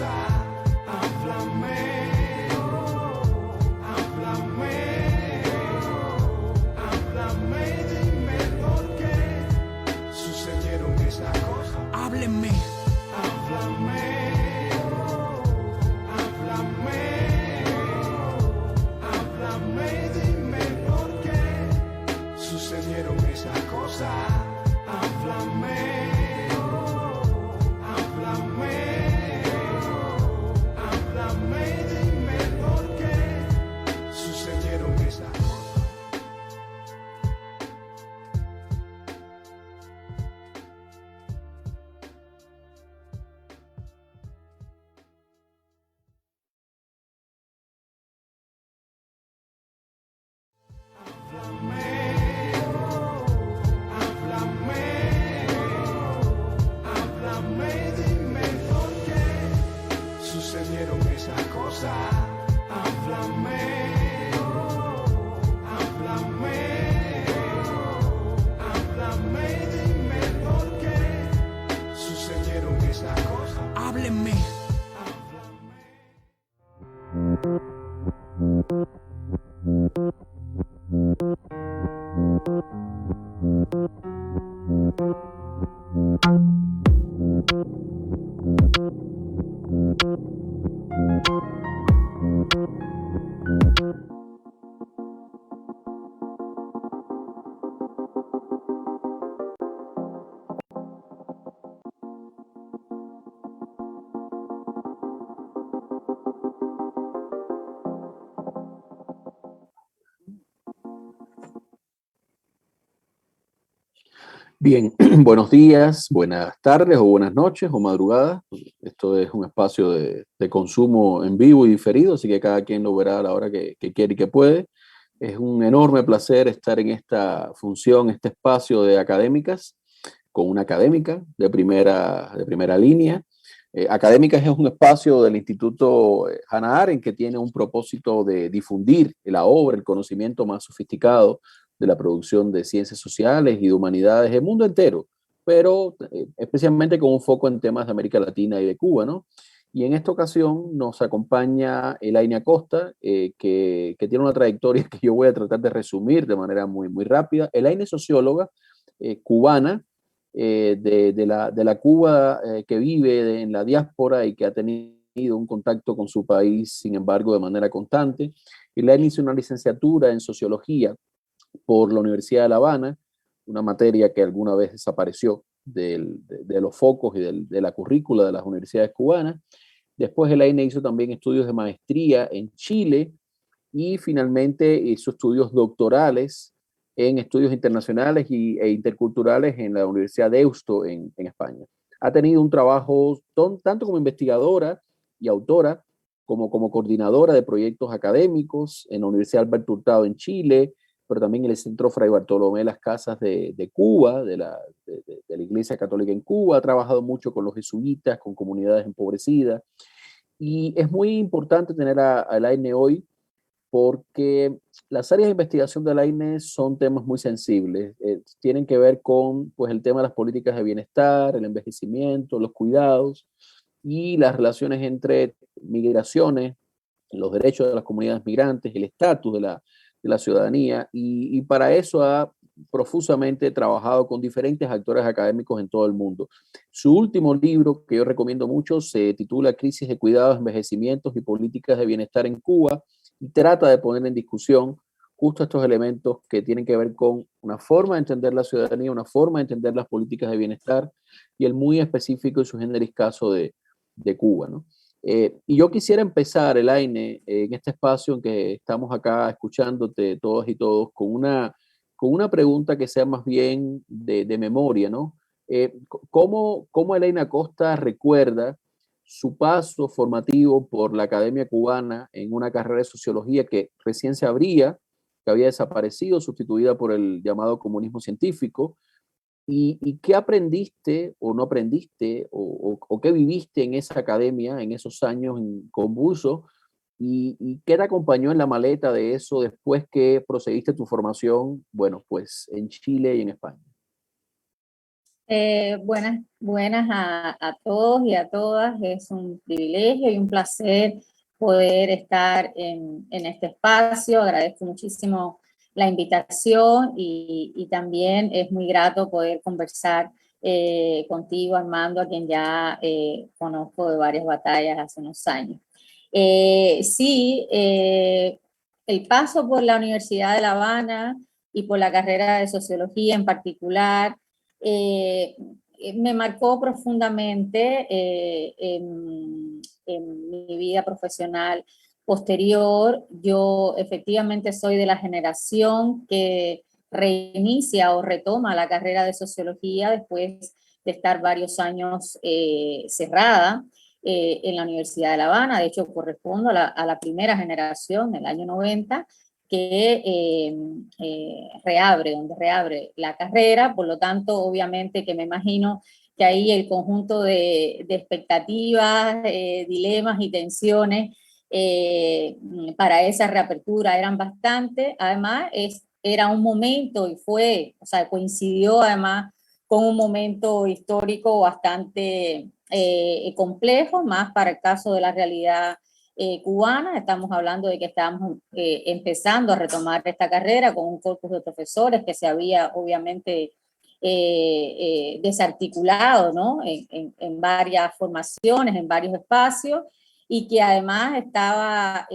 cosa. Háblame, háblame, háblame, dime por qué sucedieron esas cosas. Hábleme, háblame, háblame, háblame, dime por qué sucedieron esas cosas. Háblame. Sucedieron esas cosas. Háblame, háblame, háblame, dime por qué sucedieron esas cosas. Hábleme, Bien, buenos días, buenas tardes o buenas noches o madrugadas. Esto es un espacio de consumo en vivo y diferido, así que cada quien lo verá a la hora que quiere y que puede. Es un enorme placer estar en esta función, este espacio de académicas, con una académica de primera línea. Académicas es un espacio del Instituto Hannah Arendt que tiene un propósito de difundir la obra, el conocimiento más sofisticado de la producción de ciencias sociales y de humanidades del mundo entero, pero especialmente con un foco en temas de América Latina y de Cuba, ¿no? Y en esta ocasión nos acompaña Elaine Acosta, que tiene una trayectoria que yo voy a tratar de resumir de manera muy rápida. Elaine es socióloga cubana, de la Cuba que vive en la diáspora y que ha tenido un contacto con su país, sin embargo, de manera constante. Elaine hizo una licenciatura en sociología por la Universidad de La Habana, una materia que alguna vez desapareció de los focos y de la currícula de las universidades cubanas. Después Elaine hizo también estudios de maestría en Chile y finalmente hizo estudios doctorales en estudios internacionales e interculturales en la Universidad de Deusto en España. Ha tenido un trabajo tanto como investigadora y autora como coordinadora de proyectos académicos en la Universidad Alberto Hurtado en Chile, pero también en el Centro Fray Bartolomé Las Casas de Cuba, de la Iglesia Católica en Cuba. Ha trabajado mucho con los jesuitas, con comunidades empobrecidas. Y es muy importante tener a Elaine hoy porque las áreas de investigación de la INE son temas muy sensibles. Tienen que ver con pues, el tema de las políticas de bienestar, el envejecimiento, los cuidados y las relaciones entre migraciones, los derechos de las comunidades migrantes, el estatus de la ciudadanía. Y para eso ha profusamente trabajado con diferentes actores académicos en todo el mundo. Su último libro, que yo recomiendo mucho, se titula Crisis de Cuidados, Envejecimientos y Políticas de Bienestar en Cuba, y trata de poner en discusión justo estos elementos que tienen que ver con una forma de entender la ciudadanía, una forma de entender las políticas de bienestar y el muy específico y su generis caso de Cuba, ¿no? Y yo quisiera empezar, Elaine, en este espacio en que estamos acá escuchándote todas y todos, con una pregunta que sea más bien de memoria, ¿no? ¿Cómo Elaine Acosta recuerda su paso formativo por la Academia Cubana en una carrera de sociología que recién se abría, que había desaparecido, sustituida por el llamado comunismo científico? ¿Y qué aprendiste o no aprendiste o qué viviste en esa academia, en esos años convulsos? ¿Y qué te acompañó en la maleta de eso después que procediste tu formación, bueno, pues en Chile y en España? Buenas a todos y a todas. Es un privilegio y un placer poder estar en este espacio. Agradezco muchísimo la invitación y también es muy grato poder conversar contigo, Armando, a quien ya conozco de varias batallas hace unos años. Sí, el paso por la Universidad de La Habana y por la carrera de sociología en particular me marcó profundamente en mi vida profesional posterior. Yo efectivamente soy de la generación que reinicia o retoma la carrera de sociología después de estar varios años cerrada en la Universidad de La Habana. De hecho, correspondo a la primera generación del año 90 que donde reabre la carrera. Por lo tanto, obviamente que me imagino que ahí el conjunto de expectativas, dilemas y tensiones para esa reapertura eran bastante. Además, era un momento y o sea, coincidió además con un momento histórico bastante complejo, más para el caso de la realidad cubana. Estamos hablando de que estábamos empezando a retomar esta carrera con un corpus de profesores que se había obviamente desarticulado, ¿no? En varias formaciones, en varios espacios, y que además estaba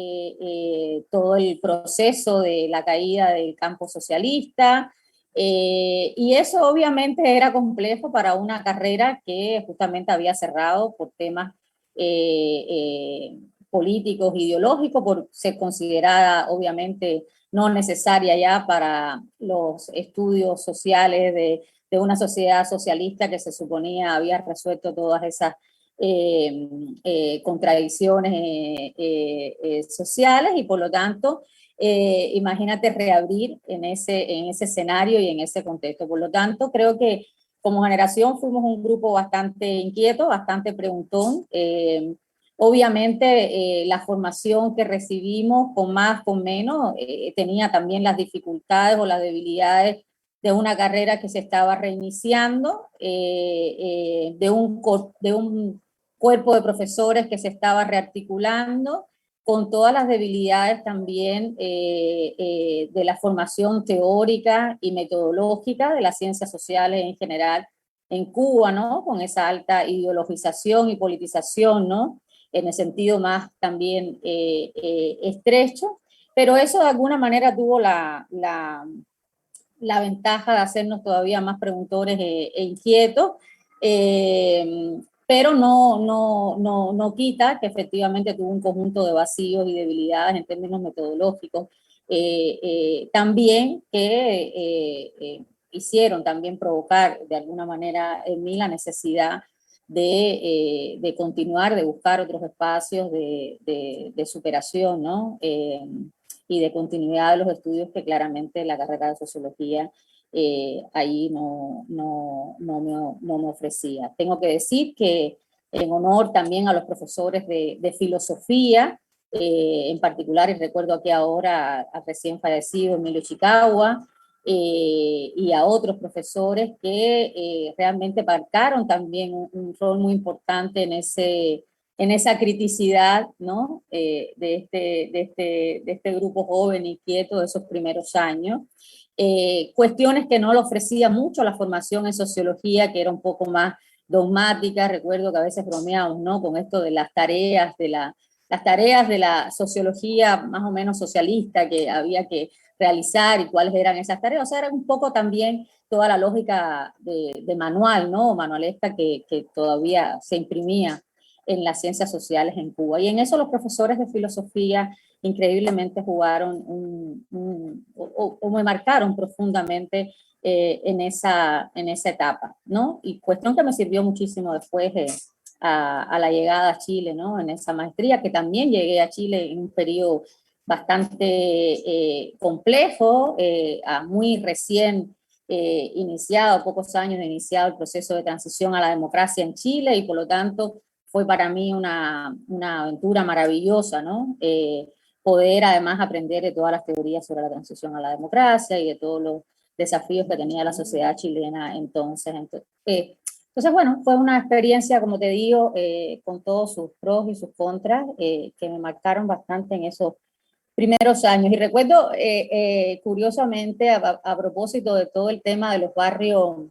todo el proceso de la caída del campo socialista, y eso obviamente era complejo para una carrera que justamente había cerrado por temas políticos, ideológicos, por ser considerada obviamente no necesaria ya para los estudios sociales de una sociedad socialista que se suponía había resuelto todas esas contradicciones sociales, y por lo tanto imagínate reabrir en ese escenario y en ese contexto. Por lo tanto, creo que como generación fuimos un grupo bastante inquieto, bastante preguntón. Obviamente la formación que recibimos, con más, con menos, tenía también las dificultades o las debilidades de una carrera que se estaba reiniciando, de un cuerpo de profesores que se estaba rearticulando, con todas las debilidades también de la formación teórica y metodológica de las ciencias sociales en general en Cuba, ¿no? Con esa alta ideologización y politización, ¿no? En el sentido más también estrecho, pero eso de alguna manera tuvo la ventaja de hacernos todavía más preguntores inquietos, pero no quita que efectivamente tuvo un conjunto de vacíos y debilidades en términos metodológicos, también que hicieron también provocar de alguna manera en mí la necesidad de continuar, de buscar otros espacios de superación, ¿no? Y de continuidad de los estudios que claramente la carrera de sociología ahí no me ofrecía. Tengo que decir que en honor también a los profesores de filosofía, en particular, y recuerdo aquí ahora al recién fallecido Emilio Chicagua, y a otros profesores que realmente marcaron también un rol muy importante en esa criticidad, ¿no? De este grupo joven inquieto de esos primeros años. Cuestiones que no le ofrecía mucho la formación en sociología, que era un poco más dogmática. Recuerdo que a veces bromeamos, ¿no? Con esto de las tareas de la sociología más o menos socialista que había que realizar y cuáles eran esas tareas. O sea, era un poco también toda la lógica de manual, ¿no? Manualesca que todavía se imprimía en las ciencias sociales en Cuba. Y en eso los profesores de filosofía increíblemente jugaron o me marcaron profundamente en esa etapa, ¿no? Y cuestión que me sirvió muchísimo después a la llegada a Chile, ¿no? En esa maestría, que también llegué a Chile en un periodo bastante complejo, muy recién iniciado, pocos años de iniciado el proceso de transición a la democracia en Chile, y por lo tanto fue para mí una aventura maravillosa, ¿no? Poder además aprender de todas las teorías sobre la transición a la democracia y de todos desafíos que tenía la sociedad chilena entonces. Entonces, bueno, fue una experiencia, como te digo, con todos sus pros y sus contras, que me marcaron bastante en esos primeros años. Y recuerdo, curiosamente, a propósito de todo el tema de los barrios,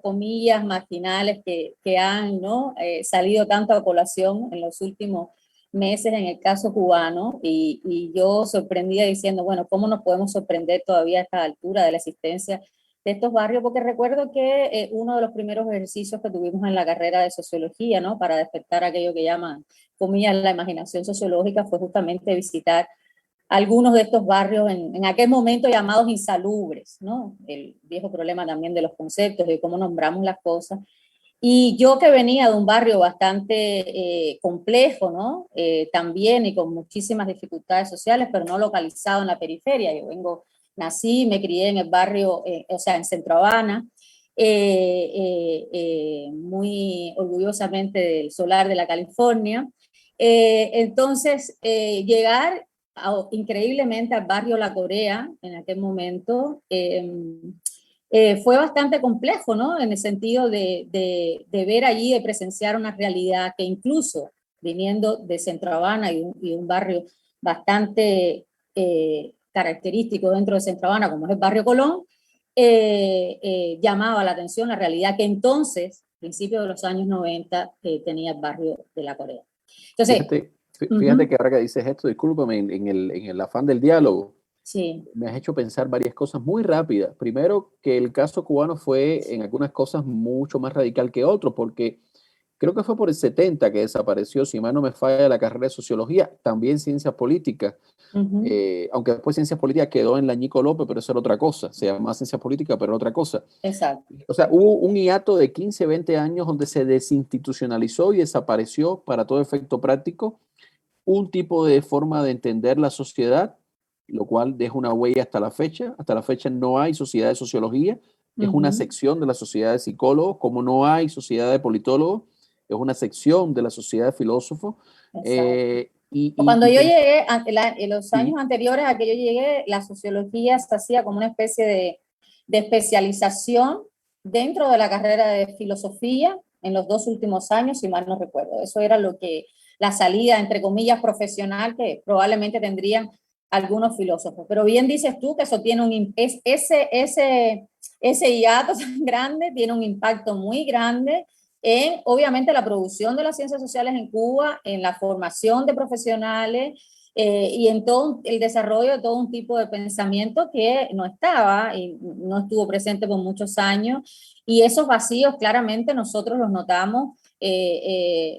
comillas, marginales que han, ¿no? Salido tanto a colación en los últimos meses en el caso cubano, y yo sorprendida diciendo, bueno, ¿cómo nos podemos sorprender todavía a esta altura de la existencia de estos barrios? Porque recuerdo que uno de los primeros ejercicios que tuvimos en la carrera de sociología, ¿no? Para despertar aquello que llaman, comillas, la imaginación sociológica, fue justamente visitar algunos de estos barrios en aquel momento llamados insalubres, ¿no? El viejo problema también de los conceptos, de cómo nombramos las cosas. Y yo que venía de un barrio bastante complejo, ¿no? También y con muchísimas dificultades sociales, pero no localizado en la periferia. Nací, me crié en el barrio, o sea, en Centro Habana, muy orgullosamente del solar de la California. Entonces, llegar increíblemente al barrio La Corea en aquel momento, fue bastante complejo, ¿no? En el sentido de ver allí, de presenciar una realidad que incluso viniendo de Centro Habana y un barrio bastante característico dentro de Centro Habana, como es el barrio Colón, llamaba la atención la realidad que entonces, principios de los años 90, tenía el barrio de La Corea. Entonces, fíjate que ahora que dices esto, discúlpame, en el afán del diálogo, sí. me has hecho pensar varias cosas muy rápidas. Primero, que el caso cubano fue en algunas cosas mucho más radical que otros, porque creo que fue por el 70 que desapareció, si mal no me falla, la carrera de sociología, también ciencias políticas, aunque después ciencias políticas quedó en la Ñico López, pero eso era otra cosa, se llamaba ciencias políticas, pero era otra cosa. Exacto. O sea, hubo un hiato de 15, 20 años donde se desinstitucionalizó y desapareció para todo efecto práctico un tipo de forma de entender la sociedad, lo cual deja una huella hasta la fecha. Hasta la fecha no hay sociedad de sociología, es una sección de la sociedad de psicólogos, como no hay sociedad de politólogos, es una sección de la sociedad de filósofos. Cuando yo llegué, en los años anteriores a que yo llegué, la sociología se hacía como una especie de especialización dentro de la carrera de filosofía en los 2 últimos años, si mal no recuerdo. Eso era la salida, entre comillas, profesional que probablemente tendrían algunos filósofos. Pero bien dices tú que eso tiene ese hiato tan grande, tiene un impacto muy grande en, obviamente, la producción de las ciencias sociales en Cuba, en la formación de profesionales y en todo el desarrollo de todo un tipo de pensamiento que no estaba y no estuvo presente por muchos años. Y esos vacíos claramente nosotros los notamos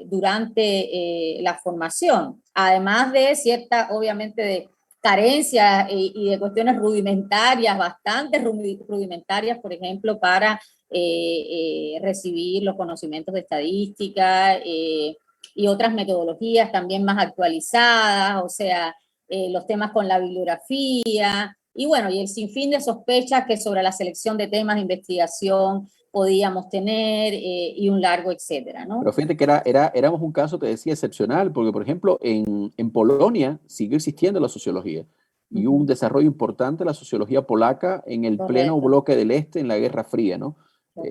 durante la formación, además de cierta, obviamente, de carencias y de cuestiones rudimentarias, bastante rudimentarias, por ejemplo, para recibir los conocimientos de estadística y otras metodologías también más actualizadas, o sea, los temas con la bibliografía, y bueno, y el sinfín de sospechas que sobre la selección de temas de investigación podíamos tener y un largo etcétera, ¿no? Pero fíjate que éramos un caso, te decía, excepcional, porque por ejemplo en Polonia siguió existiendo la sociología y hubo un desarrollo importante de la sociología polaca en el pleno bloque del Este en la Guerra Fría, ¿no?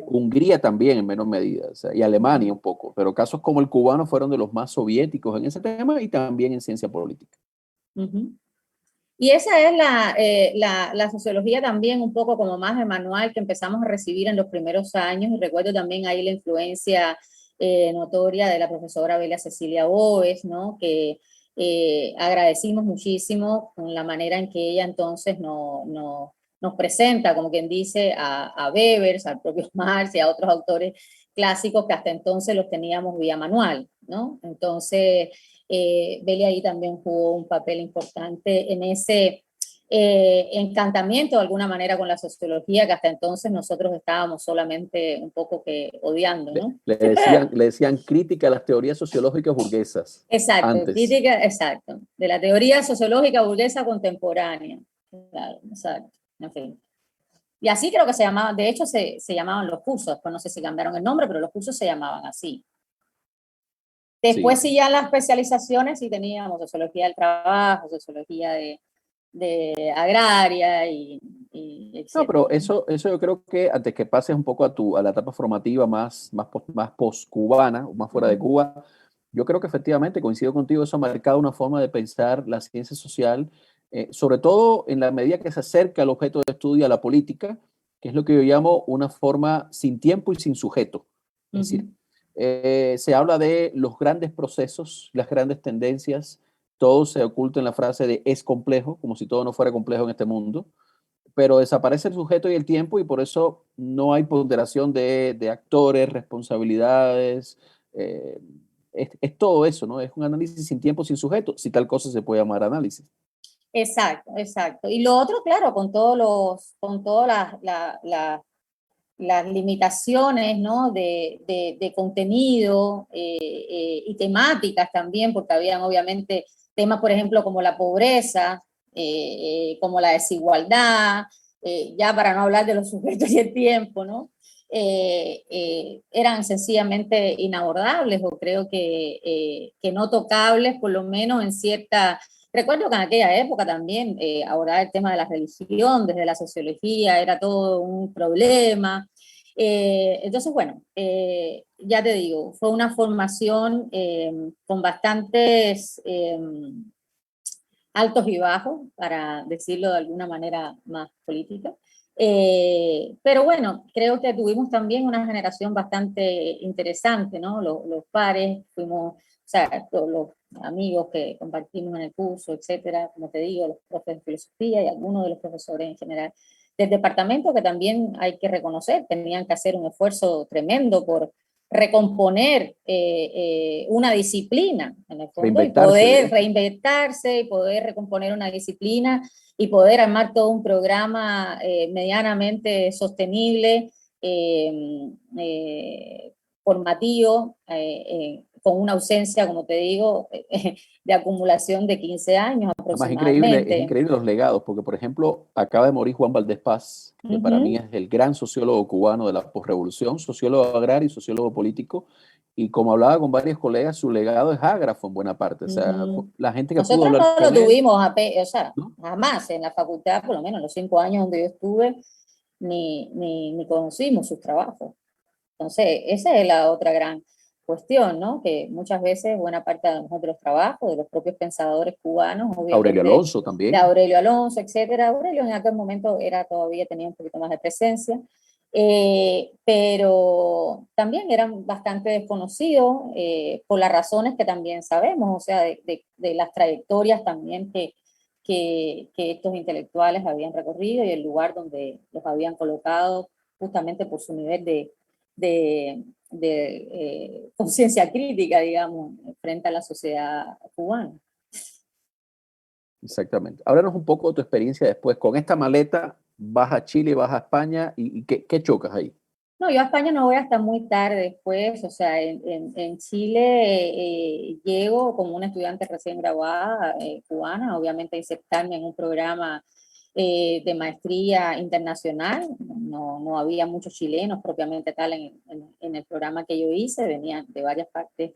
Hungría también en menor medida, o sea, y Alemania un poco, pero casos como el cubano fueron de los más soviéticos en ese tema y también en ciencia política. Y esa es la sociología también un poco como más de manual que empezamos a recibir en los primeros años, y recuerdo también ahí la influencia notoria de la profesora Belia Cecilia Bóves, ¿no? Que agradecimos muchísimo con la manera en que ella entonces nos presenta, como quien dice, a Webers, al propio Marx y a otros autores clásicos que hasta entonces los teníamos vía manual, ¿no? Entonces, Belia ahí también jugó un papel importante en ese encantamiento de alguna manera con la sociología que hasta entonces nosotros estábamos solamente un poco que odiando, ¿no? Le decían crítica a las teorías sociológicas burguesas. Exacto, antes. crítica, exacto, de la teoría sociológica burguesa contemporánea. Claro, exacto, en fin. Y así creo que se llamaban, de hecho se llamaban los cursos, después no sé si cambiaron el nombre, pero los cursos se llamaban así. Después sí ya las especializaciones sí teníamos sociología del trabajo, sociología de agraria y No, pero etcétera. eso yo creo que antes que pases un poco a la etapa formativa más post-cubana, o más fuera de Ujú, Cuba, yo creo que efectivamente coincido contigo, eso ha marcado una forma de pensar la ciencia social, sobre todo en la medida que se acerca al objeto de estudio, a la política, que es lo que yo llamo una forma sin tiempo y sin sujeto. Es decir, ujú. se habla de los grandes procesos, las grandes tendencias, todo se oculta en la frase de es complejo, como si todo no fuera complejo en este mundo, pero desaparece el sujeto y el tiempo y por eso no hay ponderación de actores, responsabilidades. eh, es todo eso, ¿no? Es un análisis sin tiempo, sin sujeto, si tal cosa se puede llamar análisis. Exacto, exacto. Y lo otro, claro, con todas las limitaciones, ¿no? de contenido y temáticas también, porque habían obviamente temas, por ejemplo, como la pobreza, como la desigualdad, ya para no hablar de los sujetos y el tiempo, ¿no? Eran sencillamente inabordables o creo que no tocables, por lo menos en cierta. Recuerdo que en aquella época también abordar el tema de la religión desde la sociología era todo un problema. Entonces, bueno, ya te digo, fue una formación con bastantes altos y bajos, para decirlo de alguna manera más política. Pero bueno, creo que tuvimos también una generación bastante interesante, ¿no? Los pares, fuimos, o sea, todos los amigos que compartimos en el curso, etcétera, como te digo, los profes de filosofía y algunos de los profesores en general del departamento, que también hay que reconocer, tenían que hacer un esfuerzo tremendo por recomponer una disciplina, en el fondo, y Reinventarse, de poder hecho. reinventarse, y poder recomponer una disciplina, y poder armar todo un programa medianamente sostenible, formativo, con una ausencia, como te digo, de acumulación de 15 años Además, es aproximadamente. increíble los legados, porque, por ejemplo, acaba de morir Juan Valdés Paz, que para mí Ujú, es el gran sociólogo cubano de la posrevolución, sociólogo agrario y sociólogo político. Y como hablaba con varios colegas, su legado es ágrafo en buena parte. O sea, ujú. la gente que pudo Nosotros hablar no lo con él, tuvimos, o sea, ¿no? jamás en la facultad, por lo menos en los 5 años donde yo estuve, ni conocimos sus trabajos. Entonces, esa es la otra gran cuestión, ¿no? Que muchas veces buena parte de nosotros trabajos, de los propios pensadores cubanos, Aurelio obviamente Alonso de también. Aurelio Alonso, etcétera. Aurelio en aquel momento todavía tenía un poquito más de presencia, pero también eran bastante desconocidos por las razones que también sabemos, o sea, de las trayectorias también que estos intelectuales habían recorrido y el lugar donde los habían colocado justamente por su nivel de conciencia crítica, digamos, frente a la sociedad cubana. Exactamente. Háblanos un poco de tu experiencia después. Con esta maleta, vas a Chile, vas a España y ¿qué chocas ahí? No, yo a España no voy hasta muy tarde después, o sea, en Chile llego como una estudiante recién graduada cubana, obviamente a insertarme en un programa de maestría internacional, no había muchos chilenos propiamente tal en el programa que yo hice, venían de varias partes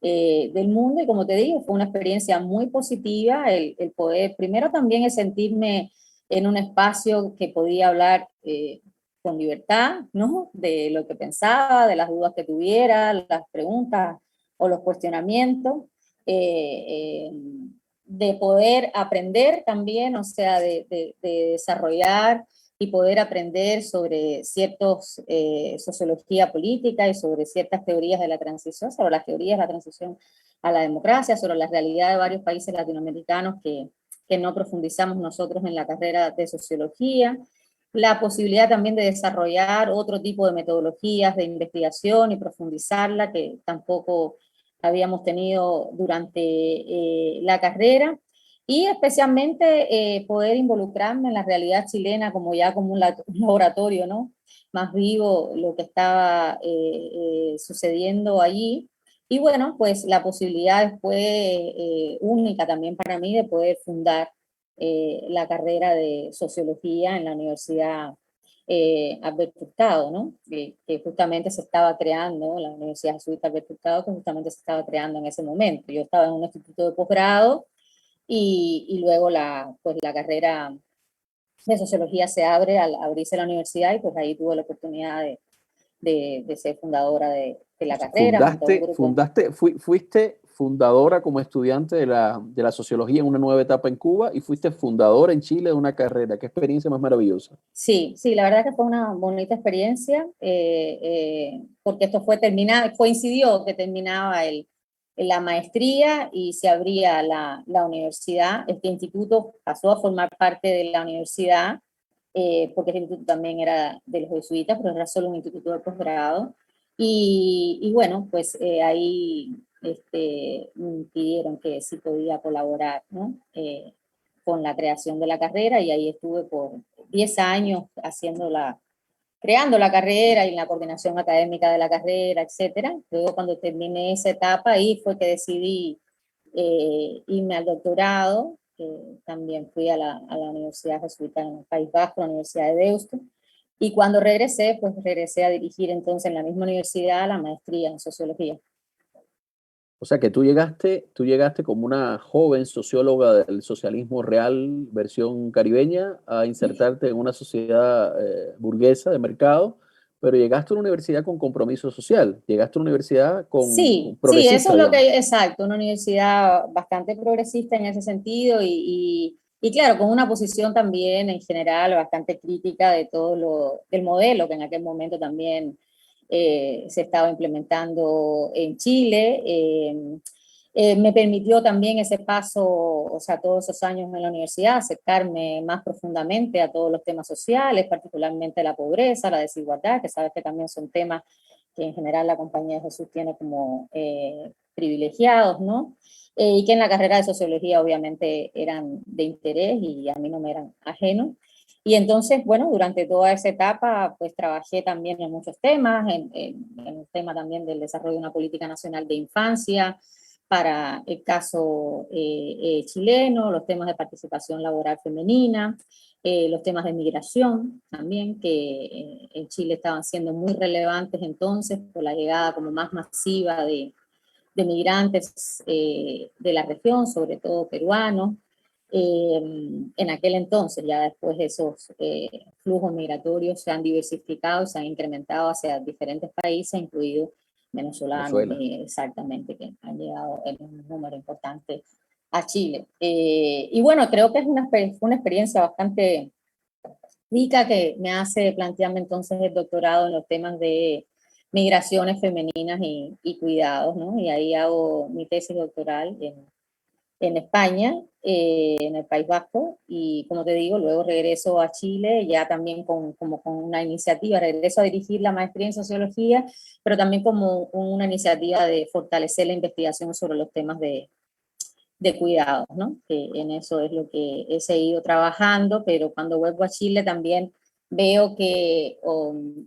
del mundo y como te digo, fue una experiencia muy positiva el poder, primero también el sentirme en un espacio que podía hablar con libertad, ¿no? De lo que pensaba, de las dudas que tuviera, las preguntas o los cuestionamientos, eh, eh, de poder aprender también, o sea, de desarrollar y poder aprender sobre ciertos sociología política y sobre ciertas teorías de la transición, sobre las teorías de la transición a la democracia, sobre la realidad de varios países latinoamericanos que no profundizamos nosotros en la carrera de sociología, la posibilidad también de desarrollar otro tipo de metodologías de investigación y profundizarla, que tampoco habíamos tenido durante la carrera, y especialmente poder involucrarme en la realidad chilena como ya como un laboratorio, ¿no? Más vivo lo que estaba sucediendo allí. Y bueno, pues la posibilidad fue única también para mí de poder fundar la carrera de sociología en la Universidad Alberto Hurtado, ¿no? Que justamente se estaba creando, la Universidad Jesuita Alberto Hurtado, que justamente se estaba creando en ese momento. Yo estaba en un instituto de posgrado y luego pues la carrera de sociología se abre al abrirse la universidad y pues ahí tuve la oportunidad de ser fundadora de la carrera. Junto a un grupo. Fuiste fundadora como estudiante de la sociología en una nueva etapa en Cuba y fuiste fundadora en Chile de una carrera. Qué experiencia más maravillosa. Sí, sí, la verdad que fue una bonita experiencia, porque esto coincidió que terminaba la maestría y se abría la universidad. Este instituto pasó a formar parte de la universidad, porque este instituto también era de los jesuitas, pero era solo un instituto de posgrado. Y bueno, pues ahí pidieron que sí podía colaborar, ¿no? Con la creación de la carrera, y ahí estuve por 10 años creando la carrera y la coordinación académica de la carrera, etcétera. Luego, cuando terminé esa etapa, ahí fue que decidí irme al doctorado. También fui a la Universidad Jesuita en el País Vasco, la Universidad de Deusto. Y cuando regresé, pues regresé a dirigir entonces en la misma universidad la maestría en sociología. O sea que tú llegaste como una joven socióloga del socialismo real, versión caribeña, a insertarte en una sociedad burguesa de mercado, pero llegaste a una universidad con compromiso social, llegaste a una universidad Sí, sí, progresista, eso es lo digamos. que, exacto, una universidad bastante progresista en ese sentido y claro, con una posición también en general bastante crítica de del modelo que en aquel momento también se estaba implementando en Chile. Me permitió también ese paso, o sea, todos esos años en la universidad, acercarme más profundamente a todos los temas sociales, particularmente la pobreza, la desigualdad, que sabes que también son temas que en general la Compañía de Jesús tiene como privilegiados, ¿no? Y que en la carrera de sociología obviamente eran de interés y a mí no me eran ajenos. Y entonces, bueno, durante toda esa etapa, pues trabajé también en muchos temas, en el tema también del desarrollo de una política nacional de infancia, para el caso chileno, los temas de participación laboral femenina, los temas de migración también, que en Chile estaban siendo muy relevantes entonces por la llegada como más masiva de migrantes de la región, sobre todo peruanos. En aquel entonces, ya después esos flujos migratorios se han diversificado, se han incrementado hacia diferentes países, incluido venezolanos, Venezuela. exactamente, que han llegado en un número importante a Chile. Y bueno, creo que fue una experiencia bastante rica que me hace plantearme entonces el doctorado en los temas de migraciones femeninas y cuidados, ¿no? Y ahí hago mi tesis doctoral en España, en el País Vasco, y como te digo, luego regreso a Chile, ya también como con una iniciativa, regreso a dirigir la maestría en sociología, pero también como una iniciativa de fortalecer la investigación sobre los temas de cuidados, ¿no? Que en eso es lo que he seguido trabajando, pero cuando vuelvo a Chile también veo que,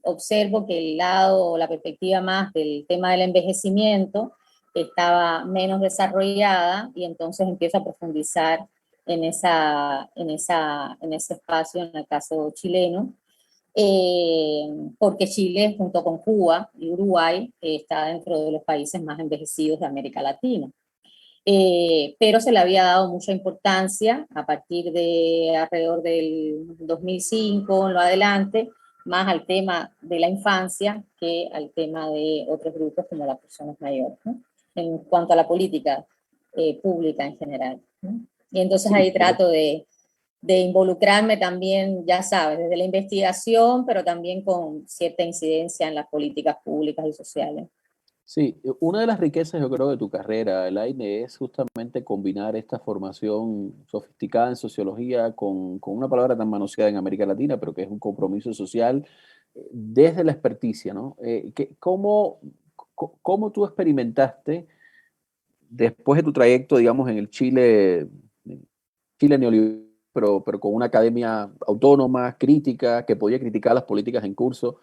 observo que el lado o la perspectiva más del tema del envejecimiento estaba menos desarrollada y entonces empiezo a profundizar en ese espacio, en el caso chileno, porque Chile, junto con Cuba y Uruguay, está dentro de los países más envejecidos de América Latina. Pero se le había dado mucha importancia a partir de alrededor del 2005 en lo adelante, más al tema de la infancia que al tema de otros grupos como las personas mayores, ¿no? En cuanto a la política pública en general, ¿no? Y entonces Sí, ahí trato de involucrarme también, ya sabes, desde la investigación, pero también con cierta incidencia en las políticas públicas y sociales. sí, una de las riquezas yo creo de tu carrera, Elaine, es justamente combinar esta formación sofisticada en sociología con una palabra tan manoseada en América Latina, pero que es un compromiso social desde la experticia, ¿no? ¿Cómo tú experimentaste después de tu trayecto, digamos, en el Chile neoliberal, pero con una academia autónoma, crítica, que podía criticar las políticas en curso?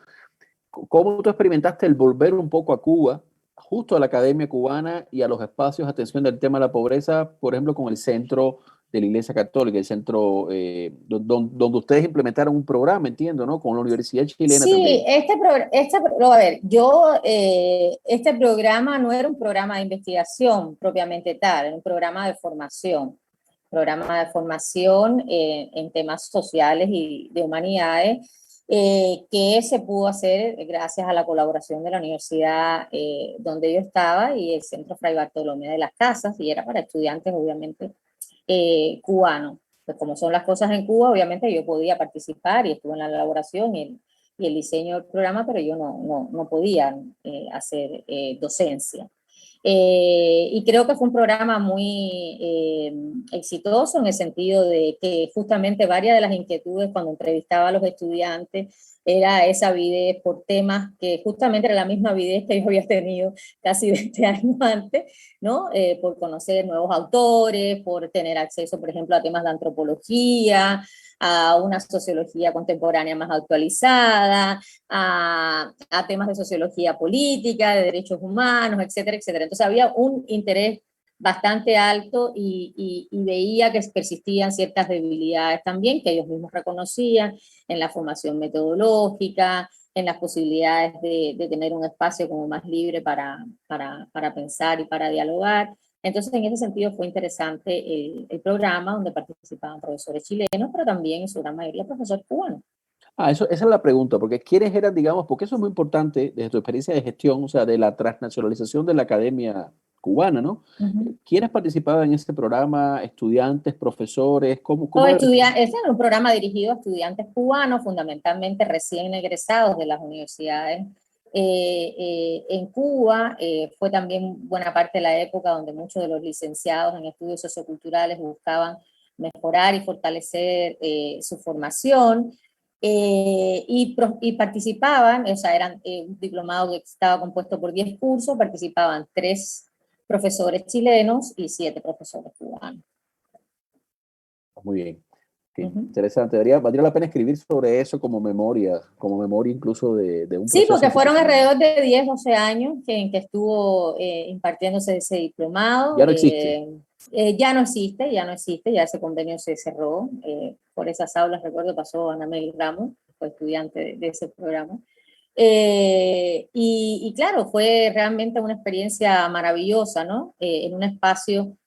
¿Cómo tú experimentaste el volver un poco a Cuba, justo a la Academia Cubana y a los espacios de atención del tema de la pobreza, por ejemplo, con el centro de la Iglesia Católica, el centro donde ustedes implementaron un programa, entiendo, ¿no? Con la Universidad Chilena Sí, también. a ver, este programa no era un programa de investigación propiamente tal, era un programa de formación, programa de formación en temas sociales y de humanidades, que se pudo hacer gracias a la colaboración de la universidad donde yo estaba y el Centro Fray Bartolomé de las Casas, y era para estudiantes obviamente cubanos. Pues como son las cosas en Cuba, obviamente yo podía participar y estuve en la elaboración y el diseño del programa, pero yo no podía hacer docencia. Y creo que fue un programa muy exitoso en el sentido de que justamente varias de las inquietudes cuando entrevistaba a los estudiantes era esa avidez por temas que justamente era la misma avidez que yo había tenido casi 20 años antes, ¿no? Por conocer nuevos autores, por tener acceso, por ejemplo, a temas de antropología, a una sociología contemporánea más actualizada, a temas de sociología política, de derechos humanos, etcétera, etcétera. Entonces había un interés bastante alto y veía que persistían ciertas debilidades también que ellos mismos reconocían en la formación metodológica, en las posibilidades de tener un espacio como más libre para pensar y para dialogar. Entonces, en ese sentido fue interesante el programa donde participaban profesores chilenos, pero también en su gran mayoría profesores cubanos. Esa es la pregunta, porque ¿quiénes eran, digamos, porque eso es muy importante desde tu experiencia de gestión, o sea, de la transnacionalización de la academia cubana, ¿no? Uh-huh. ¿Quiénes participaban en este programa? ¿Estudiantes, profesores? ¿Cómo era? Este era un programa dirigido a estudiantes cubanos, fundamentalmente recién egresados de las universidades en Cuba. Fue también buena parte de la época donde muchos de los licenciados en estudios socioculturales buscaban mejorar y fortalecer su formación. Y participaban, o sea, eran un diplomado que estaba compuesto por 10 cursos, participaban 3 profesores chilenos y 7 profesores cubanos. Muy bien. Qué Uh-huh. interesante. Valdría la pena escribir sobre eso como memoria incluso de un Sí, proceso. porque fueron alrededor de 10, 12 años en que estuvo impartiéndose ese diplomado. Ya no existe. Ya no existe, ya ese convenio se cerró. Por esas aulas, recuerdo, pasó Anamel Ramos, fue estudiante de ese programa. Y claro, fue realmente una experiencia maravillosa, ¿no? En un espacio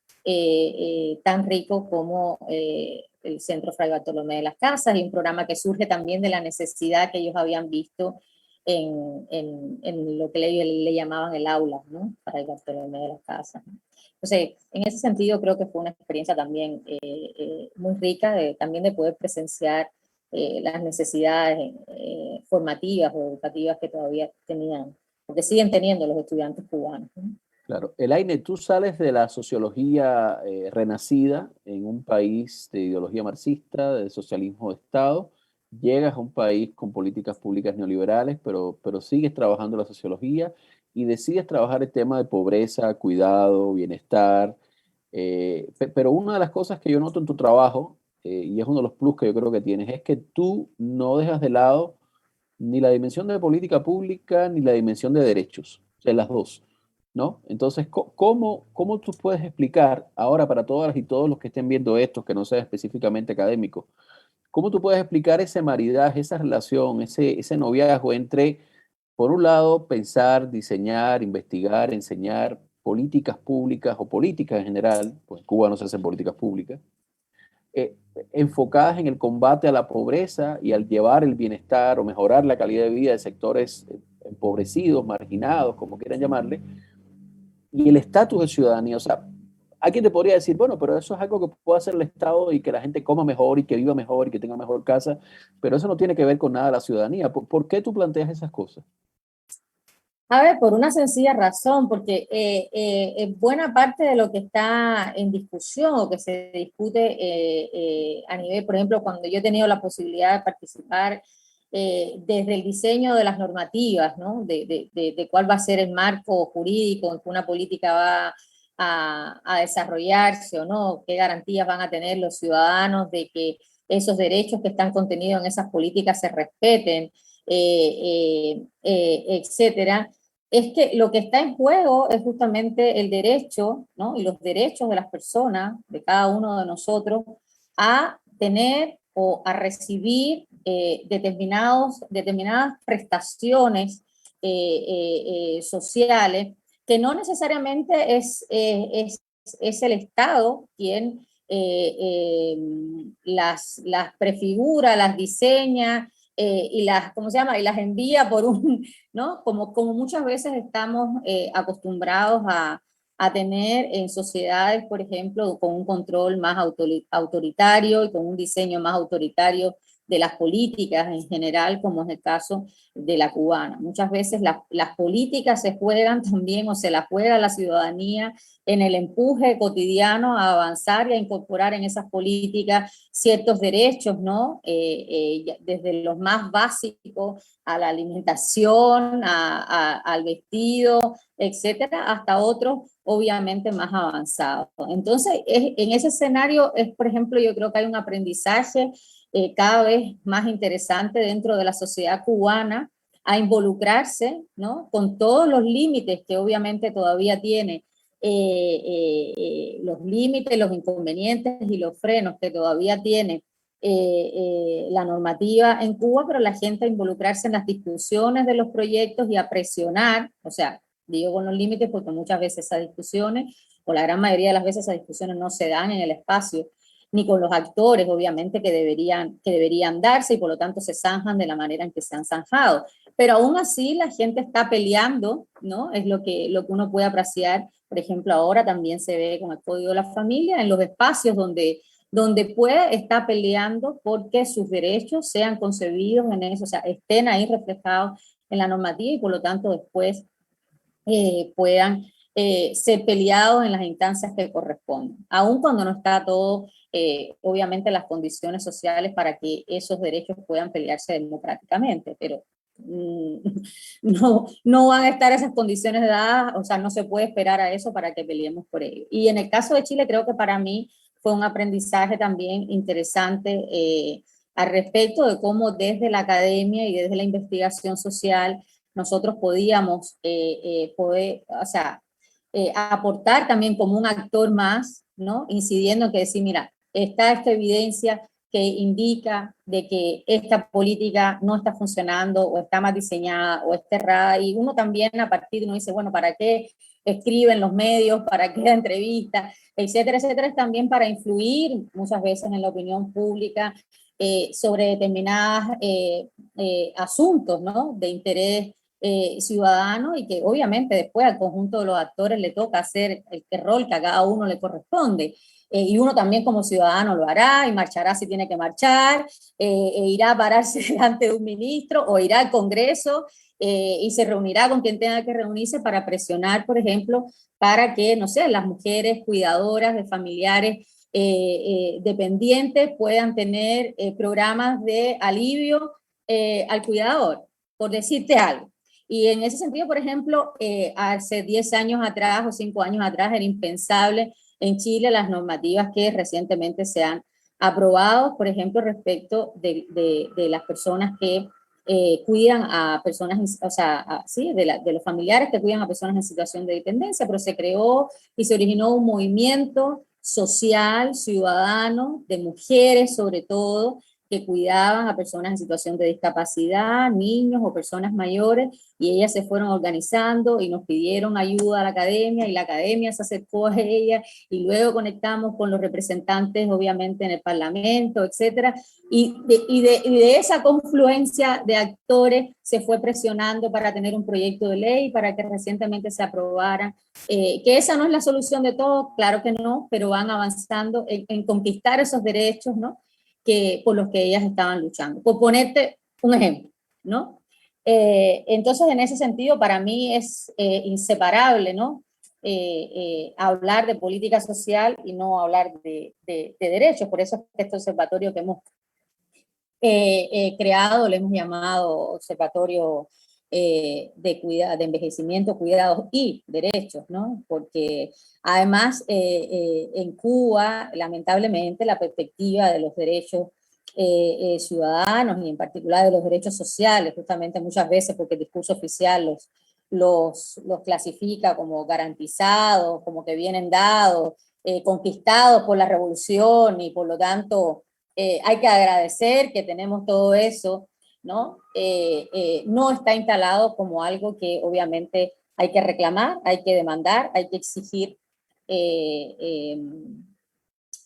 tan rico como el Centro Fray Bartolomé de las Casas, y un programa que surge también de la necesidad que ellos habían visto en lo que le llamaban el aula, ¿no? Fray Bartolomé de las Casas. Entonces, en ese sentido creo que fue una experiencia también muy rica, también de poder presenciar las necesidades formativas o educativas que todavía tenían, porque siguen teniendo los estudiantes cubanos, ¿no? Claro. Elaine, tú sales de la sociología renacida en un país de ideología marxista, de socialismo de Estado, llegas a un país con políticas públicas neoliberales, pero sigues trabajando la sociología y decides trabajar el tema de pobreza, cuidado, bienestar. Pero una de las cosas que yo noto en tu trabajo, y es uno de los plus que yo creo que tienes, es que tú no dejas de lado ni la dimensión de política pública ni la dimensión de derechos, o sea, las dos. ¿No? Entonces, ¿cómo tú puedes explicar ahora para todas y todos los que estén viendo esto, que no sea específicamente académico, cómo tú puedes explicar ese maridaje, esa relación, ese noviazgo entre, por un lado, pensar, diseñar, investigar, enseñar políticas públicas o políticas en general, pues en Cuba no se hacen políticas públicas, eh, enfocadas en el combate a la pobreza y al llevar el bienestar o mejorar la calidad de vida de sectores empobrecidos, marginados, como quieran llamarle, y el estatus de ciudadanía? O sea, alguien te podría decir, bueno, pero eso es algo que puede hacer el Estado y que la gente coma mejor y que viva mejor y que tenga mejor casa, pero eso no tiene que ver con nada de la ciudadanía. ¿Por qué tú planteas esas cosas? A ver, por una sencilla razón, porque buena parte de lo que está en discusión o que se discute a nivel, por ejemplo, cuando yo he tenido la posibilidad de participar desde el diseño de las normativas, ¿no? De cuál va a ser el marco jurídico en que una política va a desarrollarse o no, qué garantías van a tener los ciudadanos de que esos derechos que están contenidos en esas políticas se respeten, etcétera. Es que lo que está en juego es justamente el derecho, ¿no? Y los derechos de las personas, de cada uno de nosotros, a tener o a recibir determinadas prestaciones sociales, que no necesariamente es el Estado quien las prefigura, las diseña, y las, ¿cómo se llama? Y las envía por un, ¿no? Como muchas veces estamos acostumbrados a tener en sociedades, por ejemplo, con un control más autoritario y con un diseño más autoritario de las políticas en general, como es el caso de la cubana. Muchas veces las políticas se juegan también, o se las juega la ciudadanía en el empuje cotidiano a avanzar y a incorporar en esas políticas ciertos derechos, ¿no? Desde los más básicos a la alimentación, al vestido, etcétera, hasta otros obviamente más avanzados. Entonces, en ese escenario es, por ejemplo, yo creo que hay un aprendizaje cada vez más interesante dentro de la sociedad cubana a involucrarse, ¿no? Con todos los límites que obviamente todavía tiene, los límites, los inconvenientes y los frenos que todavía tiene la normativa en Cuba, pero la gente a involucrarse en las discusiones de los proyectos y a presionar, o sea, digo con los límites porque muchas veces esas discusiones, o la gran mayoría de las veces esas discusiones no se dan en el espacio, ni con los actores, obviamente, que deberían darse, y por lo tanto se zanjan de la manera en que se han zanjado. Pero aún así la gente está peleando, ¿no? Es lo que uno puede apreciar. Por ejemplo, ahora también se ve con el Código de la Familia, en los espacios donde puede, está peleando porque sus derechos sean concebidos en eso, o sea, estén ahí reflejados en la normativa, y por lo tanto después puedan ser peleados en las instancias que corresponden, aun cuando no está todo, obviamente, las condiciones sociales para que esos derechos puedan pelearse democráticamente, pero no van a estar esas condiciones dadas, o sea, no se puede esperar a eso para que peleemos por ello. Y en el caso de Chile, creo que para mí fue un aprendizaje también interesante al respecto de cómo desde la academia y desde la investigación social nosotros podíamos o sea, aportar también como un actor más, ¿no? Incidiendo en que decir, mira, está esta evidencia que indica de que esta política no está funcionando, o está mal diseñada, o está errada, y uno también a partir de uno dice, bueno, ¿para qué escriben los medios? ¿Para qué entrevistas? Etcétera, etcétera, es también para influir muchas veces en la opinión pública sobre determinados asuntos, ¿no? De interés ciudadano, y que obviamente después al conjunto de los actores le toca hacer el rol que a cada uno le corresponde. Y uno también como ciudadano lo hará y marchará si tiene que marchar, e irá a pararse delante de un ministro o irá al Congreso y se reunirá con quien tenga que reunirse para presionar, por ejemplo, para que, no sé, las mujeres cuidadoras de familiares dependientes puedan tener programas de alivio al cuidador, por decirte algo. Y en ese sentido, por ejemplo, hace 10 años atrás o 5 años atrás era impensable en Chile las normativas que recientemente se han aprobado, por ejemplo, respecto de las personas que cuidan a personas, o sea, sí, de los familiares que cuidan a personas en situación de dependencia, pero se creó y se originó un movimiento social, ciudadano, de mujeres sobre todo, que cuidaban a personas en situación de discapacidad, niños o personas mayores, y ellas se fueron organizando y nos pidieron ayuda a la academia, y la academia se acercó a ella, y luego conectamos con los representantes, obviamente, en el Parlamento, etcétera, y de esa confluencia de actores se fue presionando para tener un proyecto de ley, para que recientemente se aprobara, que esa no es la solución de todo, claro que no, pero van avanzando en conquistar esos derechos, ¿no? Por los que ellas estaban luchando. Por ponerte un ejemplo, ¿no? Entonces, en ese sentido, para mí es inseparable, ¿no? Hablar de política social y no hablar de derechos. Por eso es que este observatorio que hemos creado, le hemos llamado Observatorio de Envejecimiento, Cuidados y Derechos, ¿no? Porque además en Cuba, lamentablemente, la perspectiva de los derechos ciudadanos, y en particular de los derechos sociales, justamente muchas veces porque el discurso oficial los clasifica como garantizados, como que vienen dados, conquistados por la revolución, y por lo tanto hay que agradecer que tenemos todo eso, ¿no? No está instalado como algo que obviamente hay que reclamar, hay que demandar, hay que exigir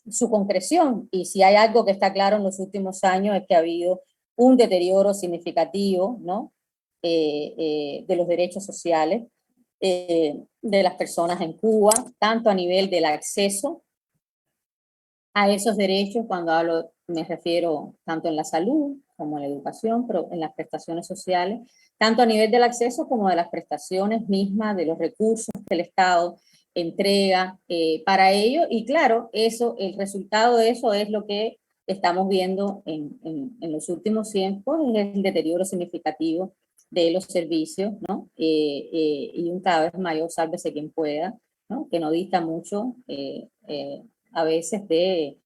su concreción. Y si hay algo que está claro en los últimos años es que ha habido un deterioro significativo, ¿no? De los derechos sociales de las personas en Cuba, tanto a nivel del acceso a esos derechos, cuando hablo, me refiero tanto en la salud como en la educación, pero en las prestaciones sociales, tanto a nivel del acceso como de las prestaciones mismas, de los recursos que el Estado entrega para ello. Y claro, eso, el resultado de eso es lo que estamos viendo en los últimos tiempos, es el deterioro significativo de los servicios, ¿no? Y un cada vez mayor sálvese quien pueda, ¿no? Que no dista mucho a veces de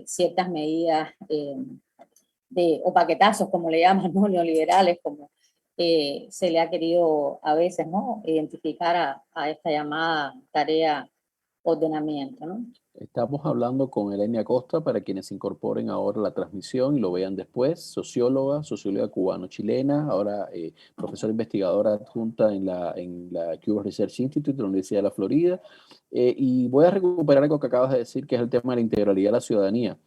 ciertas medidas o paquetazos, como le llaman, ¿no? Neoliberales, como se le ha querido a veces, ¿no? Identificar a esta llamada tarea ordenamiento, ¿no? Estamos hablando con Elenia Acosta, para quienes se incorporen ahora a la transmisión y lo vean después, socióloga cubano-chilena, ahora profesora investigadora adjunta en la Cuba Research Institute de la Universidad de la Florida. Y voy a recuperar algo que acabas de decir, que es el tema de la integralidad de la ciudadanía,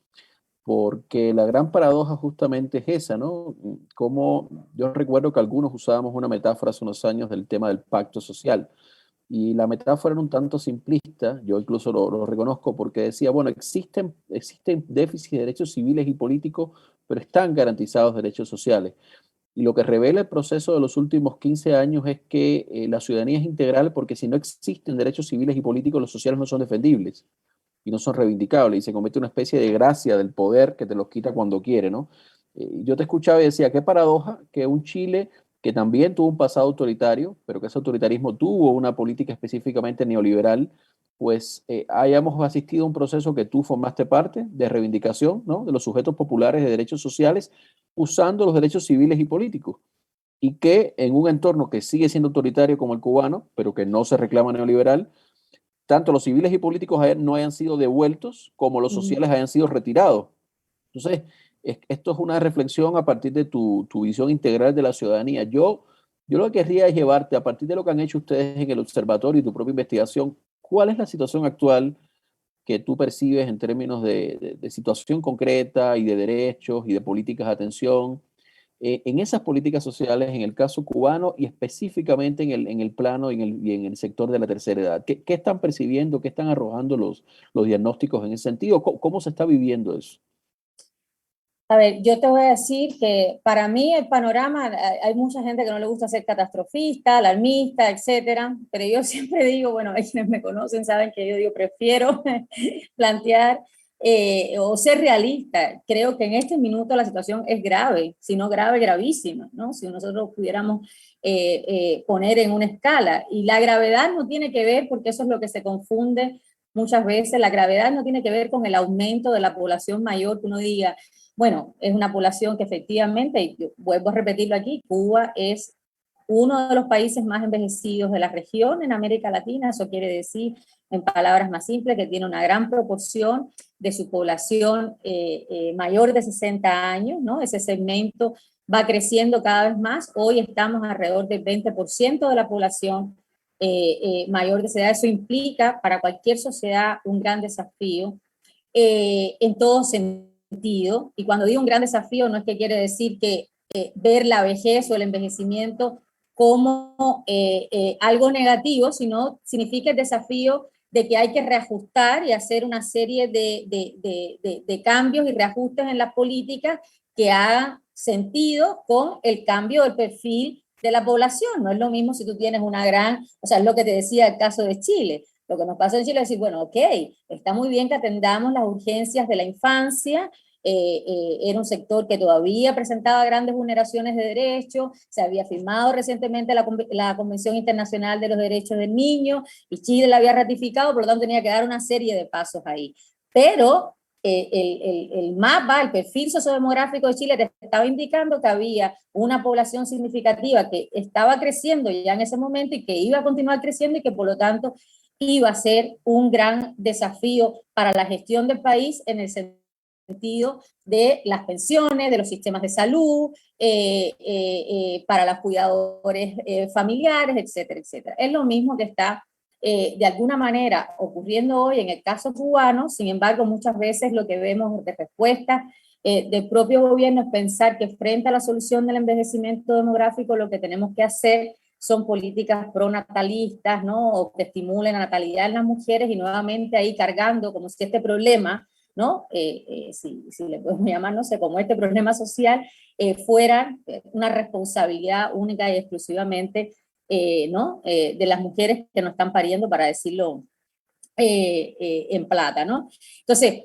porque la gran paradoja justamente es esa, ¿no? Como yo recuerdo que algunos usábamos una metáfora hace unos años del tema del pacto social. Y la metáfora era un tanto simplista, yo incluso lo reconozco, porque decía, bueno, existen déficits de derechos civiles y políticos, pero están garantizados derechos sociales. Y lo que revela el proceso de los últimos 15 años es que la ciudadanía es integral, porque si no existen derechos civiles y políticos, los sociales no son defendibles y no son reivindicables, y se comete una especie de gracia del poder que te los quita cuando quiere, ¿no? Yo te escuchaba y decía, qué paradoja que un Chile que también tuvo un pasado autoritario, pero que ese autoritarismo tuvo una política específicamente neoliberal, pues hayamos asistido a un proceso que tú formaste parte de reivindicación, ¿no? De los sujetos populares de derechos sociales, usando los derechos civiles y políticos, y que en un entorno que sigue siendo autoritario como el cubano, pero que no se reclama neoliberal, tanto los civiles y políticos no hayan sido devueltos como los sociales hayan sido retirados. Entonces, esto es una reflexión a partir de tu visión integral de la ciudadanía. Yo lo que querría es llevarte, a partir de lo que han hecho ustedes en el observatorio y tu propia investigación, ¿cuál es la situación actual que tú percibes en términos de situación concreta y de derechos y de políticas de atención en esas políticas sociales, en el caso cubano y específicamente en el plano y en el sector de la tercera edad? ¿Qué están percibiendo, qué están arrojando los diagnósticos en ese sentido? ¿Cómo se está viviendo eso? A ver, yo te voy a decir que para mí el panorama, hay mucha gente que no le gusta ser catastrofista, alarmista, etcétera, pero yo siempre digo, bueno, quienes me conocen saben que yo digo, prefiero plantear o ser realista. Creo que en este minuto la situación es grave, si no grave, gravísima, ¿no? Si nosotros pudiéramos poner en una escala. Y la gravedad no tiene que ver, porque eso es lo que se confunde muchas veces, la gravedad no tiene que ver con el aumento de la población mayor, que uno diga, bueno, es una población que efectivamente, y yo vuelvo a repetirlo aquí, Cuba es uno de los países más envejecidos de la región en América Latina. Eso quiere decir, en palabras más simples, que tiene una gran proporción de su población mayor de 60 años, ¿no? Ese segmento va creciendo cada vez más. Hoy estamos alrededor del 20% de la población mayor de edad. Eso implica para cualquier sociedad un gran desafío en todo sentido. Y cuando digo un gran desafío, no es que quiere decir que ver la vejez o el envejecimiento como algo negativo, sino significa el desafío de que hay que reajustar y hacer una serie de cambios y reajustes en las políticas que hagan sentido con el cambio del perfil de la población. No es lo mismo si tú tienes una gran, o sea, es lo que te decía el caso de Chile. Lo que nos pasa en Chile es decir, bueno, ok, está muy bien que atendamos las urgencias de la infancia, era un sector que todavía presentaba grandes vulneraciones de derechos, se había firmado recientemente la Convención Internacional de los Derechos del Niño y Chile la había ratificado, por lo tanto tenía que dar una serie de pasos ahí. Pero el mapa, el perfil sociodemográfico de Chile te estaba indicando que había una población significativa que estaba creciendo ya en ese momento y que iba a continuar creciendo y que por lo tanto iba a ser un gran desafío para la gestión del país en el sentido de las pensiones, de los sistemas de salud, para los cuidadores familiares, etcétera, etcétera. Es lo mismo que está de alguna manera ocurriendo hoy en el caso cubano. Sin embargo, muchas veces lo que vemos de respuesta del propio gobierno es pensar que frente a la solución del envejecimiento demográfico lo que tenemos que hacer son políticas pronatalistas, ¿no? O que estimulen la natalidad en las mujeres, y nuevamente ahí cargando como si este problema, ¿no? Si le podemos llamar, no sé, como este problema social, fuera una responsabilidad única y exclusivamente ¿no? De las mujeres que nos están pariendo, para decirlo en plata, ¿no? Entonces,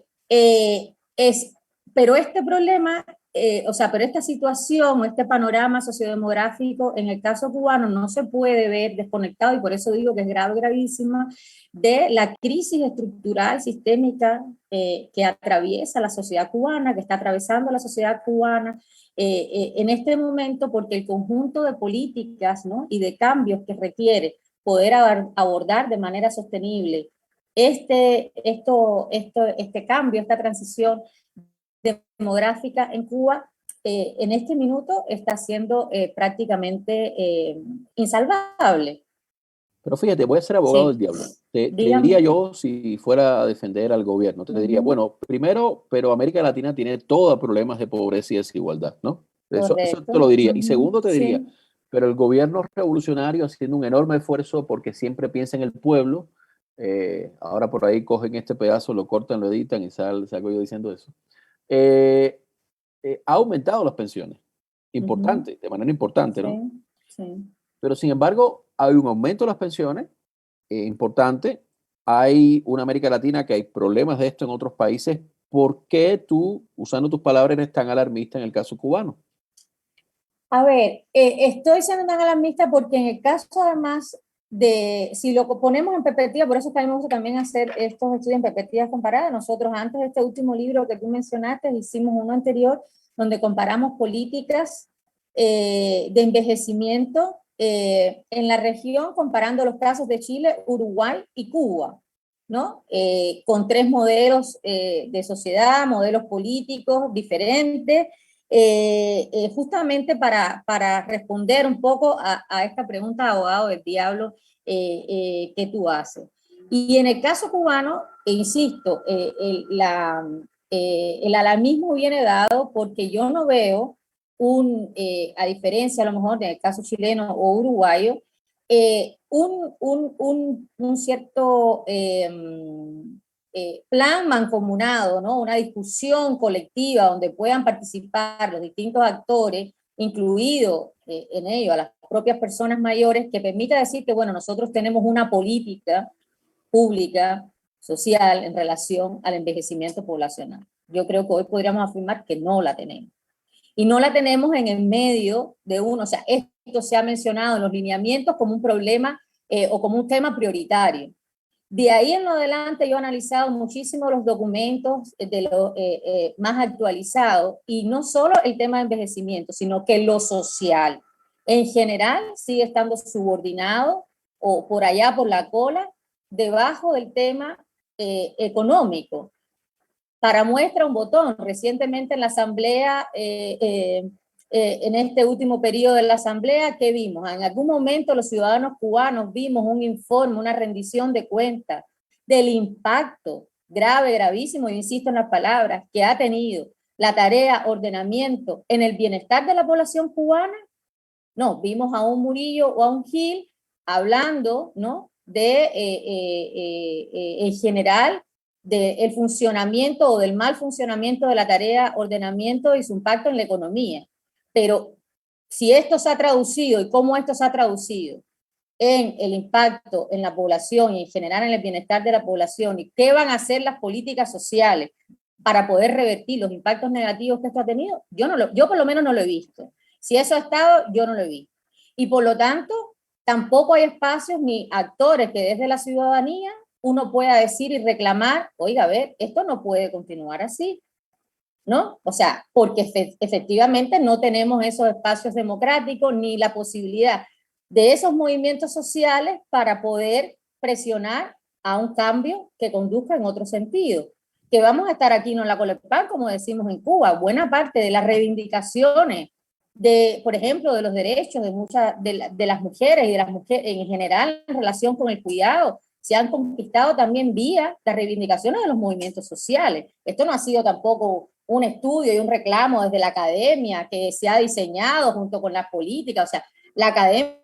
pero este problema, pero esta situación, este panorama sociodemográfico, en el caso cubano, no se puede ver desconectado, y por eso digo que es grave, gravísima, de la crisis estructural sistémica que atraviesa la sociedad cubana, que está atravesando la sociedad cubana, en este momento, porque el conjunto de políticas, ¿no? Y de cambios que requiere poder abordar de manera sostenible este cambio, esta transición demográfica en Cuba, en este minuto está siendo prácticamente insalvable. Pero fíjate, voy a ser abogado del diablo. Te diría yo, si fuera a defender al gobierno, te diría, bueno, primero, pero América Latina tiene todos problemas de pobreza y desigualdad, ¿no? Eso te lo diría. Y segundo, te diría, pero el gobierno revolucionario haciendo un enorme esfuerzo porque siempre piensa en el pueblo. Ahora por ahí cogen este pedazo, lo cortan, lo editan y salgo yo diciendo eso. Ha aumentado las pensiones, importante, de manera importante, ¿no? Sí. Pero sin embargo, hay un aumento de las pensiones importante. Hay una América Latina que hay problemas de esto en otros países. ¿Por qué tú, usando tus palabras, eres tan alarmista en el caso cubano? A ver, estoy siendo tan alarmista porque en el caso, además, si lo ponemos en perspectiva, por eso también también hacer estos estudios en perspectivas comparadas. Nosotros, antes de este último libro que tú mencionaste, hicimos uno anterior donde comparamos políticas de envejecimiento en la región, comparando los casos de Chile, Uruguay y Cuba, ¿no? Con 3 modelos de sociedad, modelos políticos diferentes, justamente para responder un poco a esta pregunta, abogado del diablo, que tú haces. Y en el caso cubano, insisto, el alarmismo viene dado porque yo no veo a diferencia a lo mejor del caso chileno o uruguayo, un cierto plan mancomunado, ¿no? Una discusión colectiva donde puedan participar los distintos actores, incluido en ello a las propias personas mayores, que permita decir que, bueno, nosotros tenemos una política pública, social, en relación al envejecimiento poblacional. Yo creo que hoy podríamos afirmar que no la tenemos. Y no la tenemos en el medio de uno, o sea, esto se ha mencionado en los lineamientos como un problema o como un tema prioritario. De ahí en lo adelante yo he analizado muchísimo los documentos de lo más actualizados, y no solo el tema de envejecimiento, sino que lo social en general sigue estando subordinado o por allá por la cola, debajo del tema económico. Para muestra un botón, recientemente en la Asamblea, en este último periodo de la Asamblea, ¿qué vimos? En algún momento los ciudadanos cubanos vimos un informe, una rendición de cuentas del impacto grave, gravísimo, y insisto en las palabras, que ha tenido la tarea ordenamiento en el bienestar de la población cubana. No, vimos a un Murillo o a un Gil hablando, ¿no? En general, del funcionamiento o del mal funcionamiento de la tarea ordenamiento y su impacto en la economía. Pero si esto se ha traducido y cómo esto se ha traducido en el impacto en la población y en general en el bienestar de la población, y qué van a hacer las políticas sociales para poder revertir los impactos negativos que esto ha tenido, yo por lo menos no lo he visto. Si eso ha estado, yo no lo he visto. Y por lo tanto, tampoco hay espacios ni actores que desde la ciudadanía uno pueda decir y reclamar, oiga, a ver, esto no puede continuar así, ¿no? O sea, porque efectivamente no tenemos esos espacios democráticos ni la posibilidad de esos movimientos sociales para poder presionar a un cambio que conduzca en otro sentido. Que vamos a estar aquí no en la cola del pan, como decimos en Cuba. Buena parte de las reivindicaciones por ejemplo, de los derechos de muchas de las mujeres y de las mujeres en general en relación con el cuidado, se han conquistado también vía las reivindicaciones de los movimientos sociales. Esto no ha sido tampoco un estudio y un reclamo desde la academia que se ha diseñado junto con la política. O sea, la academia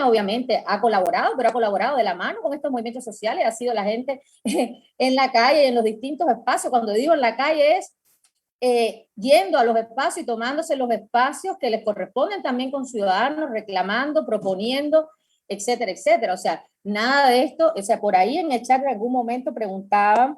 obviamente ha colaborado, pero ha colaborado de la mano con estos movimientos sociales, ha sido la gente en la calle, en los distintos espacios. Cuando digo en la calle es yendo a los espacios y tomándose los espacios que les corresponden también con ciudadanos, reclamando, proponiendo, etcétera, etcétera. O sea, nada de esto, o sea, por ahí en el chat en algún momento preguntaban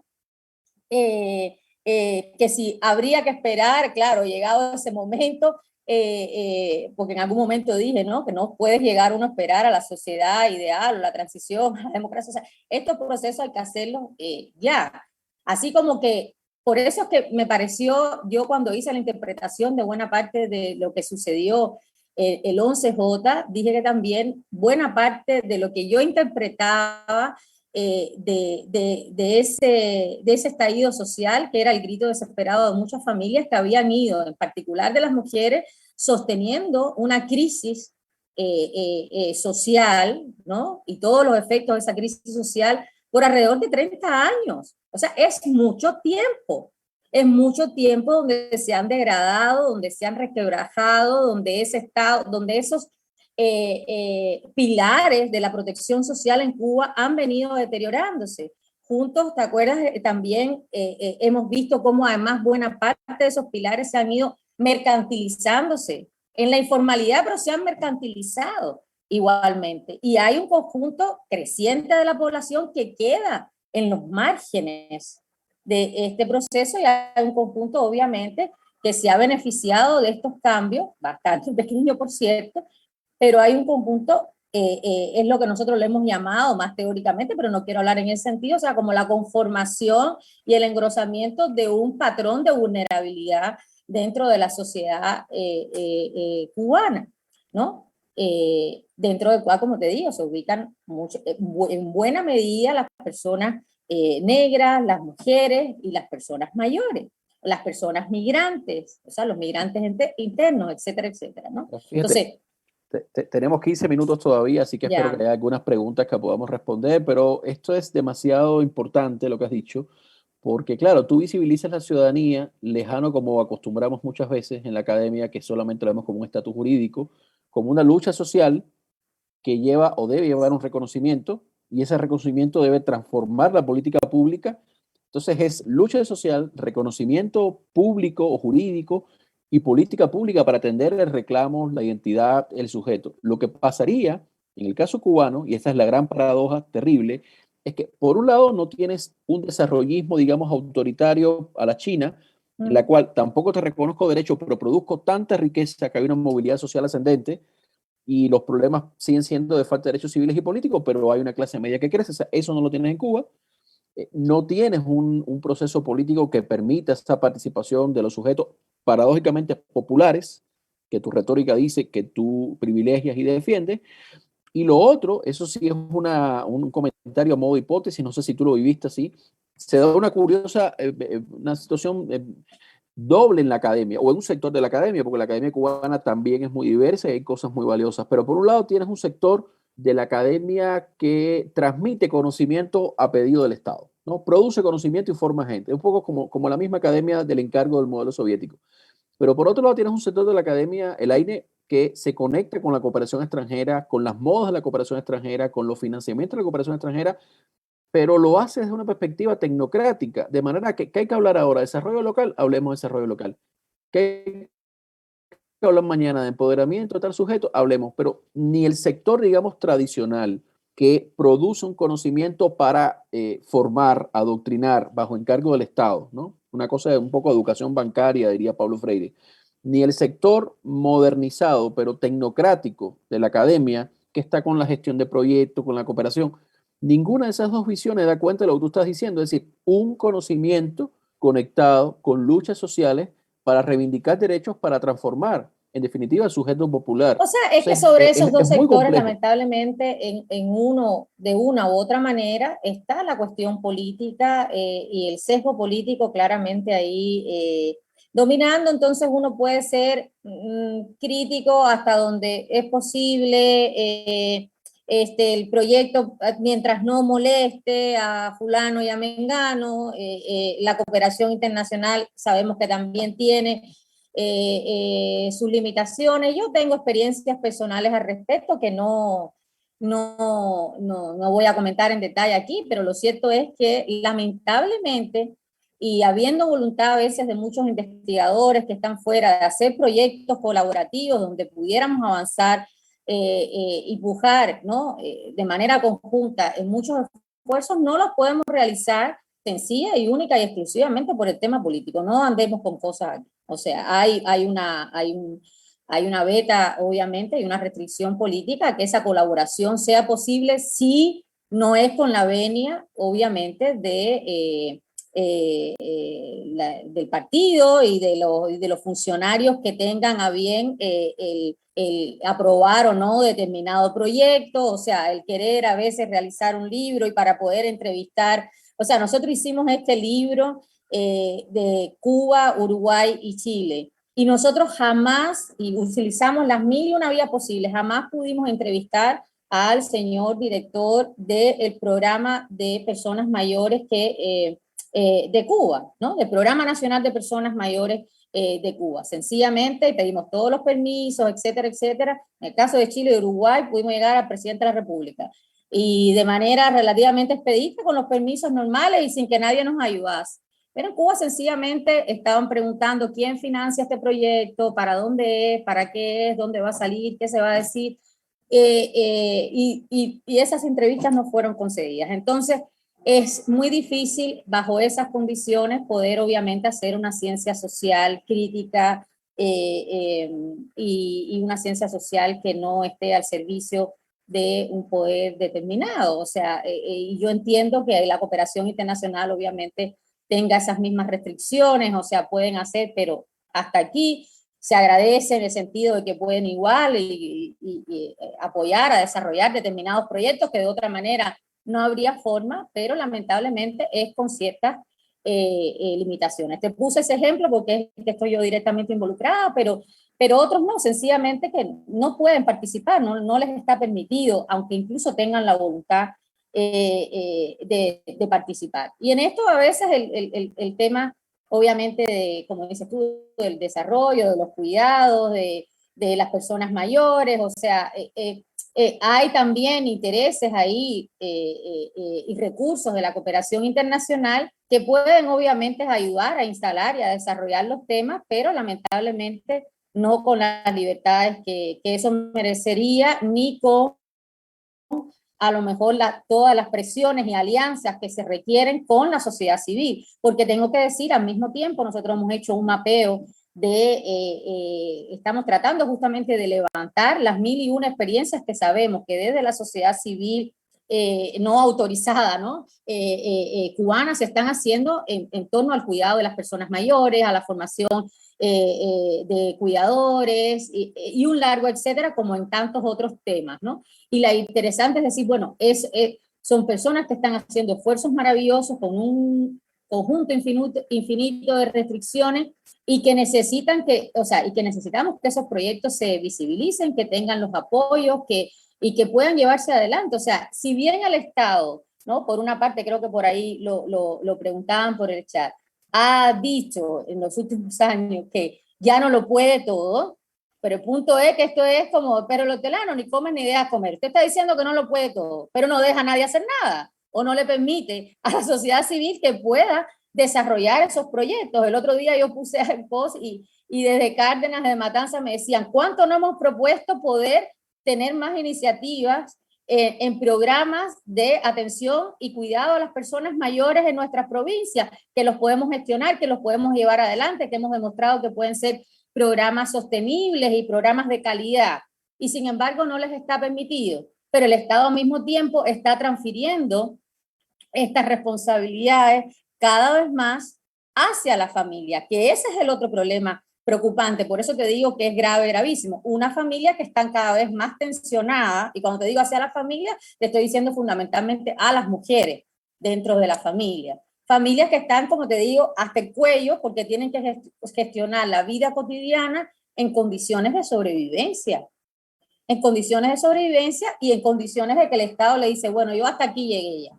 que si habría que esperar, claro, llegado ese momento, porque en algún momento dije, ¿no? Que no puedes llegar uno a esperar a la sociedad ideal o la transición a la democracia. O sea, estos procesos hay que hacerlos ya. Así como que, por eso es que me pareció, yo cuando hice la interpretación de buena parte de lo que sucedió el 11J, dije que también buena parte de lo que yo interpretaba de ese estallido social, que era el grito desesperado de muchas familias que habían ido, en particular de las mujeres, sosteniendo una crisis social, ¿no? Y todos los efectos de esa crisis social por alrededor de 30 años. O sea, es mucho tiempo donde se han degradado, donde se han resquebrajado, donde ese Estado, donde esos pilares de la protección social en Cuba han venido deteriorándose. Juntos, ¿te acuerdas? También hemos visto cómo además buena parte de esos pilares se han ido mercantilizándose en la informalidad, pero se han mercantilizado igualmente. Y hay un conjunto creciente de la población que queda en los márgenes de este proceso y hay un conjunto, obviamente, que se ha beneficiado de estos cambios, bastante pequeño, por cierto, pero hay un conjunto, es lo que nosotros le hemos llamado más teóricamente, pero no quiero hablar en ese sentido, o sea, como la conformación y el engrosamiento de un patrón de vulnerabilidad dentro de la sociedad cubana, ¿no? Dentro de Cuba, como te digo, se ubican mucho, en buena medida las personas negras, las mujeres y las personas mayores, las personas migrantes, o sea, los migrantes internos, etcétera, etcétera, ¿no? Entonces, tenemos 15 minutos todavía, así que espero que haya algunas preguntas que podamos responder, pero esto es demasiado importante lo que has dicho, porque claro, tú visibilizas la ciudadanía lejano como acostumbramos muchas veces en la academia, que solamente lo vemos como un estatus jurídico, como una lucha social que lleva o debe llevar un reconocimiento, y ese reconocimiento debe transformar la política pública. Entonces es lucha social, reconocimiento público o jurídico y política pública para atender el reclamo, la identidad, el sujeto. Lo que pasaría en el caso cubano, y esta es la gran paradoja terrible, es que por un lado no tienes un desarrollismo, digamos, autoritario a la China, en la cual tampoco te reconozco derechos, pero produzco tanta riqueza que hay una movilidad social ascendente, y los problemas siguen siendo de falta de derechos civiles y políticos, pero hay una clase media que crece. O sea, eso no lo tienes en Cuba. No tienes un proceso político que permita esta participación de los sujetos paradójicamente populares, que tu retórica dice que tú privilegias y defiendes. Y lo otro, eso sí es un comentario a modo de hipótesis, no sé si tú lo viviste así, se da una curiosa, una situación doble en la academia, o en un sector de la academia, porque la academia cubana también es muy diversa y hay cosas muy valiosas, pero por un lado tienes un sector de la academia que transmite conocimiento a pedido del Estado, ¿no? Produce conocimiento y forma gente, un poco como la misma academia del encargo del modelo soviético. Pero por otro lado tienes un sector de la academia, el AINE, que se conecta con la cooperación extranjera, con las modas de la cooperación extranjera, con los financiamientos de la cooperación extranjera, pero lo hace desde una perspectiva tecnocrática, de manera que hay que hablar ahora de desarrollo local, hablemos de desarrollo local. ¿Qué hay que hablar mañana de empoderamiento de tal sujeto? Hablemos, pero ni el sector, digamos, tradicional, que produce un conocimiento para formar, adoctrinar bajo encargo del Estado, ¿no? Una cosa de un poco de educación bancaria, diría Pablo Freire, ni el sector modernizado, pero tecnocrático de la academia, que está con la gestión de proyectos, con la cooperación. Ninguna de esas dos visiones da cuenta de lo que tú estás diciendo, es decir, un conocimiento conectado con luchas sociales para reivindicar derechos, para transformar, en definitiva, el sujeto popular. O sea, es que Entonces, sobre esos dos muy sectores, complejo. lamentablemente, de una u otra manera, está la cuestión política y el sesgo político claramente ahí dominando, entonces uno puede ser crítico hasta donde es posible, el proyecto, mientras no moleste a fulano y a mengano, la cooperación internacional sabemos que también tiene sus limitaciones. Yo tengo experiencias personales al respecto que no voy a comentar en detalle aquí, pero lo cierto es que lamentablemente, y habiendo voluntad a veces de muchos investigadores que están fuera de hacer proyectos colaborativos donde pudiéramos avanzar y pujar, ¿no? De manera conjunta en muchos esfuerzos, no los podemos realizar sencilla y única y exclusivamente por el tema político. No andemos con cosas aquí. O sea, hay una veta, obviamente, y una restricción política a que esa colaboración sea posible si no es con la venia, obviamente, del partido y de los funcionarios que tengan a bien el aprobar o no determinado proyecto, o sea, el querer a veces realizar un libro y para poder entrevistar. O sea, nosotros hicimos este libro de Cuba, Uruguay y Chile, y nosotros jamás, y utilizamos las 1001 vías posibles, jamás pudimos entrevistar al señor director del programa de personas mayores de Cuba, ¿no? Del Programa Nacional de Personas Mayores de Cuba. Sencillamente pedimos todos los permisos, etcétera, etcétera. En el caso de Chile y Uruguay pudimos llegar al presidente de la República y de manera relativamente expedita con los permisos normales y sin que nadie nos ayudase. Pero en Cuba sencillamente estaban preguntando quién financia este proyecto, para dónde es, para qué es, dónde va a salir, qué se va a decir, y esas entrevistas no fueron concedidas. Entonces, es muy difícil bajo esas condiciones poder obviamente hacer una ciencia social crítica y una ciencia social que no esté al servicio de un poder determinado. O sea, y yo entiendo que la cooperación internacional obviamente tenga esas mismas restricciones, o sea, pueden hacer, pero hasta aquí se agradece en el sentido de que pueden igual y apoyar a desarrollar determinados proyectos que de otra manera no habría forma, pero lamentablemente es con ciertas limitaciones. Te puse ese ejemplo porque es que estoy yo directamente involucrada, pero otros no, sencillamente que no pueden participar, no les está permitido, aunque incluso tengan la voluntad de participar. Y en esto a veces el tema, obviamente, como dices tú, del desarrollo, de los cuidados, de las personas mayores, o sea, hay también intereses ahí y recursos de la cooperación internacional que pueden obviamente ayudar a instalar y a desarrollar los temas, pero lamentablemente no con las libertades que eso merecería, ni con a lo mejor todas las presiones y alianzas que se requieren con la sociedad civil, porque tengo que decir, al mismo tiempo, nosotros hemos hecho un mapeo estamos tratando justamente de levantar las 1001 experiencias que sabemos que desde la sociedad civil no autorizada, ¿no? Cubana se están haciendo en torno al cuidado de las personas mayores, a la formación de cuidadores y un largo etcétera, como en tantos otros temas, ¿no? Y la interesante es decir, bueno, son personas que están haciendo esfuerzos maravillosos con un conjunto infinito de restricciones y que necesitamos que esos proyectos se visibilicen, que tengan los apoyos y que puedan llevarse adelante. O sea, si bien el Estado, ¿no? Por una parte, creo que por ahí lo preguntaban por el chat, ha dicho en los últimos años que ya no lo puede todo, pero el punto es que esto es como, pero el hortelano ni come ni deja comer. Usted está diciendo que no lo puede todo, pero no deja a nadie hacer nada o no le permite a la sociedad civil que pueda desarrollar esos proyectos. El otro día yo puse el post y desde Cárdenas, de Matanzas, me decían, ¿cuánto no hemos propuesto poder tener más iniciativas en programas de atención y cuidado a las personas mayores en nuestras provincias, que los podemos gestionar, que los podemos llevar adelante, que hemos demostrado que pueden ser programas sostenibles y programas de calidad? Y sin embargo no les está permitido, pero el Estado al mismo tiempo está transfiriendo estas responsabilidades cada vez más hacia la familia, que ese es el otro problema preocupante. Por eso te digo que es grave, gravísimo. Una familia que está cada vez más tensionada, y cuando te digo hacia la familia, te estoy diciendo fundamentalmente a las mujeres dentro de la familia, familias que están, como te digo, hasta el cuello porque tienen que gestionar la vida cotidiana en condiciones de sobrevivencia. En condiciones de sobrevivencia y en condiciones de que el Estado le dice, bueno, yo hasta aquí llegué ya.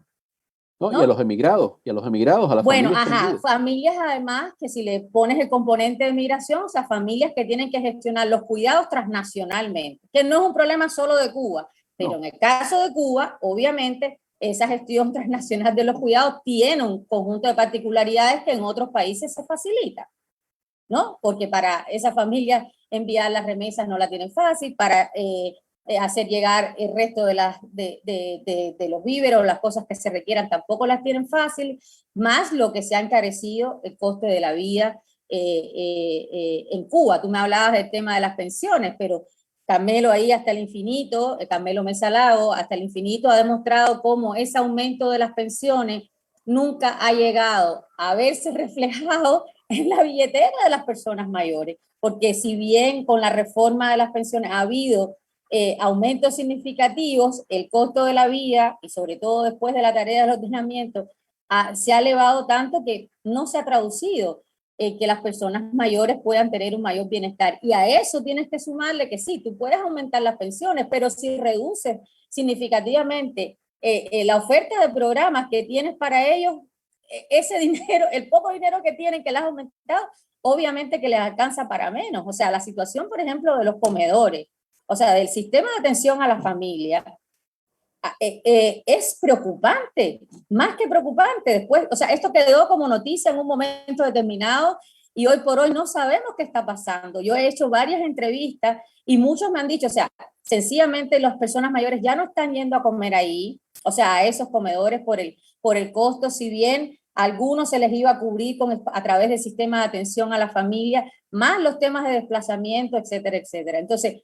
¿no? ¿No? Y a los emigrados, a las Bueno, familias ajá, extendidas. familias además que si le pones el componente de migración, o sea, familias que tienen que gestionar los cuidados transnacionalmente, que no es un problema solo de Cuba, pero No. en el caso de Cuba, obviamente, esa gestión transnacional de los cuidados tiene un conjunto de particularidades que en otros países se facilita, ¿no? Porque para esas familias enviar las remesas no la tienen fácil, para hacer llegar el resto de los víveres o las cosas que se requieran tampoco las tienen fácil, más lo que se ha encarecido el coste de la vida en Cuba. Tú me hablabas del tema de las pensiones, pero Carmelo ahí hasta el infinito, Carmelo Mesa Lago, hasta el infinito ha demostrado cómo ese aumento de las pensiones nunca ha llegado a verse reflejado en la billetera de las personas mayores, porque si bien con la reforma de las pensiones ha habido aumentos significativos, el costo de la vida, y sobre todo después de la tarea del ordenamiento, se ha elevado tanto que no se ha traducido que las personas mayores puedan tener un mayor bienestar. Y a eso tienes que sumarle que sí, tú puedes aumentar las pensiones, pero si reduces significativamente la oferta de programas que tienes para ellos, ese dinero, el poco dinero que tienen que les has aumentado, obviamente que les alcanza para menos. O sea, la situación, por ejemplo, de los comedores, o sea, del sistema de atención a la familia, es preocupante, más que preocupante. Después, o sea, esto quedó como noticia en un momento determinado y hoy por hoy no sabemos qué está pasando. Yo he hecho varias entrevistas y muchos me han dicho, o sea, sencillamente las personas mayores ya no están yendo a comer ahí, o sea, a esos comedores por el costo, si bien a algunos se les iba a cubrir a través del sistema de atención a la familia, más los temas de desplazamiento, etcétera, etcétera. Entonces,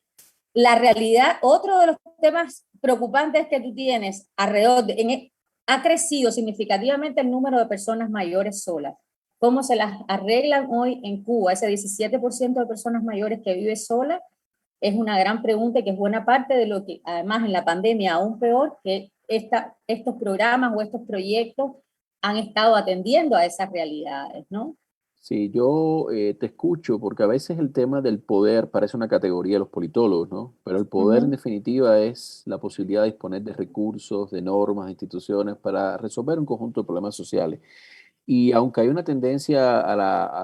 la realidad, otro de los temas preocupantes que tú tienes alrededor, ha crecido significativamente el número de personas mayores solas. ¿Cómo se las arreglan hoy en Cuba? Ese 17% de personas mayores que vive sola es una gran pregunta y que es buena parte de lo que, además, en la pandemia aún peor, que estos programas o estos proyectos han estado atendiendo a esas realidades, ¿no? Sí, yo te escucho porque a veces el tema del poder parece una categoría de los politólogos, ¿no? Pero el poder en definitiva es la posibilidad de disponer de recursos, de normas, de instituciones para resolver un conjunto de problemas sociales. Y aunque hay una tendencia a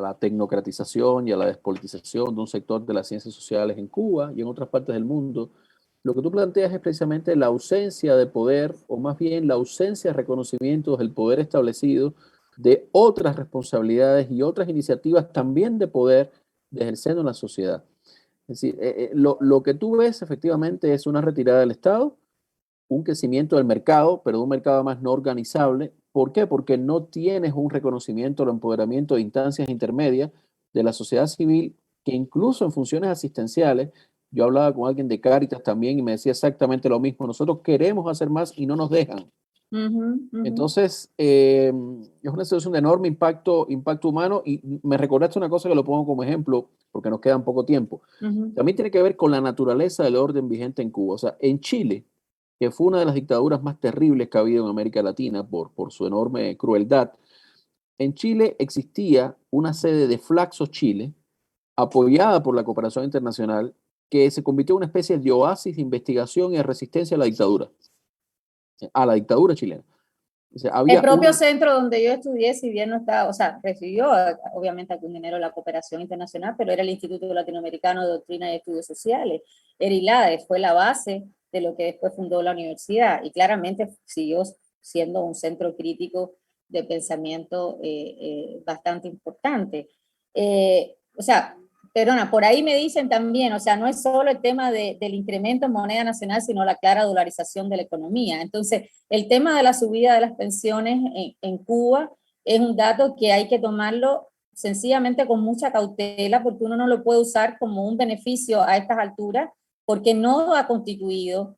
la tecnocratización y a la despolitización de un sector de las ciencias sociales en Cuba y en otras partes del mundo, lo que tú planteas es precisamente la ausencia de poder, o más bien la ausencia de reconocimiento del poder establecido de otras responsabilidades y otras iniciativas también de poder desde el seno de la sociedad. Es decir, lo que tú ves efectivamente es una retirada del Estado, un crecimiento del mercado, pero de un mercado más no organizable. ¿Por qué? Porque no tienes un reconocimiento o empoderamiento de instancias intermedias de la sociedad civil que incluso en funciones asistenciales, yo hablaba con alguien de Cáritas también y me decía exactamente lo mismo, nosotros queremos hacer más y no nos dejan. Entonces, es una situación de enorme impacto humano y me recordaste una cosa que lo pongo como ejemplo porque nos queda poco tiempo. También tiene que ver con la naturaleza del orden vigente en Cuba. O sea, en Chile, que fue una de las dictaduras más terribles que ha habido en América Latina por su enorme crueldad, en Chile existía una sede de Flaxo Chile, apoyada por la cooperación internacional, que se convirtió en una especie de oasis de investigación y de resistencia a la dictadura chilena. O sea, El propio centro donde yo estudié, si bien no estaba, o sea, recibió obviamente algún dinero de la cooperación internacional, pero era el Instituto Latinoamericano de Doctrina y Estudios Sociales. Era ILADES, fue la base de lo que después fundó la universidad y claramente siguió siendo un centro crítico de pensamiento bastante importante. O sea, perdona, por ahí me dicen también, o sea, no es solo el tema del incremento en moneda nacional, sino la clara dolarización de la economía. Entonces, el tema de la subida de las pensiones en Cuba es un dato que hay que tomarlo sencillamente con mucha cautela, porque uno no lo puede usar como un beneficio a estas alturas, porque no ha constituido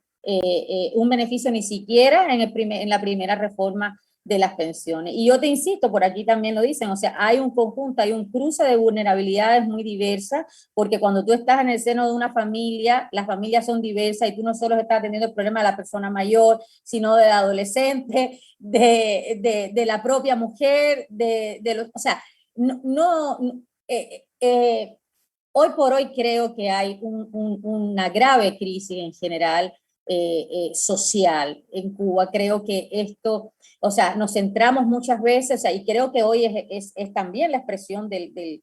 un beneficio ni siquiera en la primera reforma de las pensiones. Y yo te insisto, por aquí también lo dicen, o sea, hay un conjunto, hay un cruce de vulnerabilidades muy diversas, porque cuando tú estás en el seno de una familia, las familias son diversas y tú no solo estás atendiendo el problema de la persona mayor, sino del adolescente, de la propia mujer, de los, o sea, hoy por hoy creo que hay una grave crisis en general social en Cuba. Creo que esto, o sea, nos centramos muchas veces, o sea, y creo que hoy es también la expresión del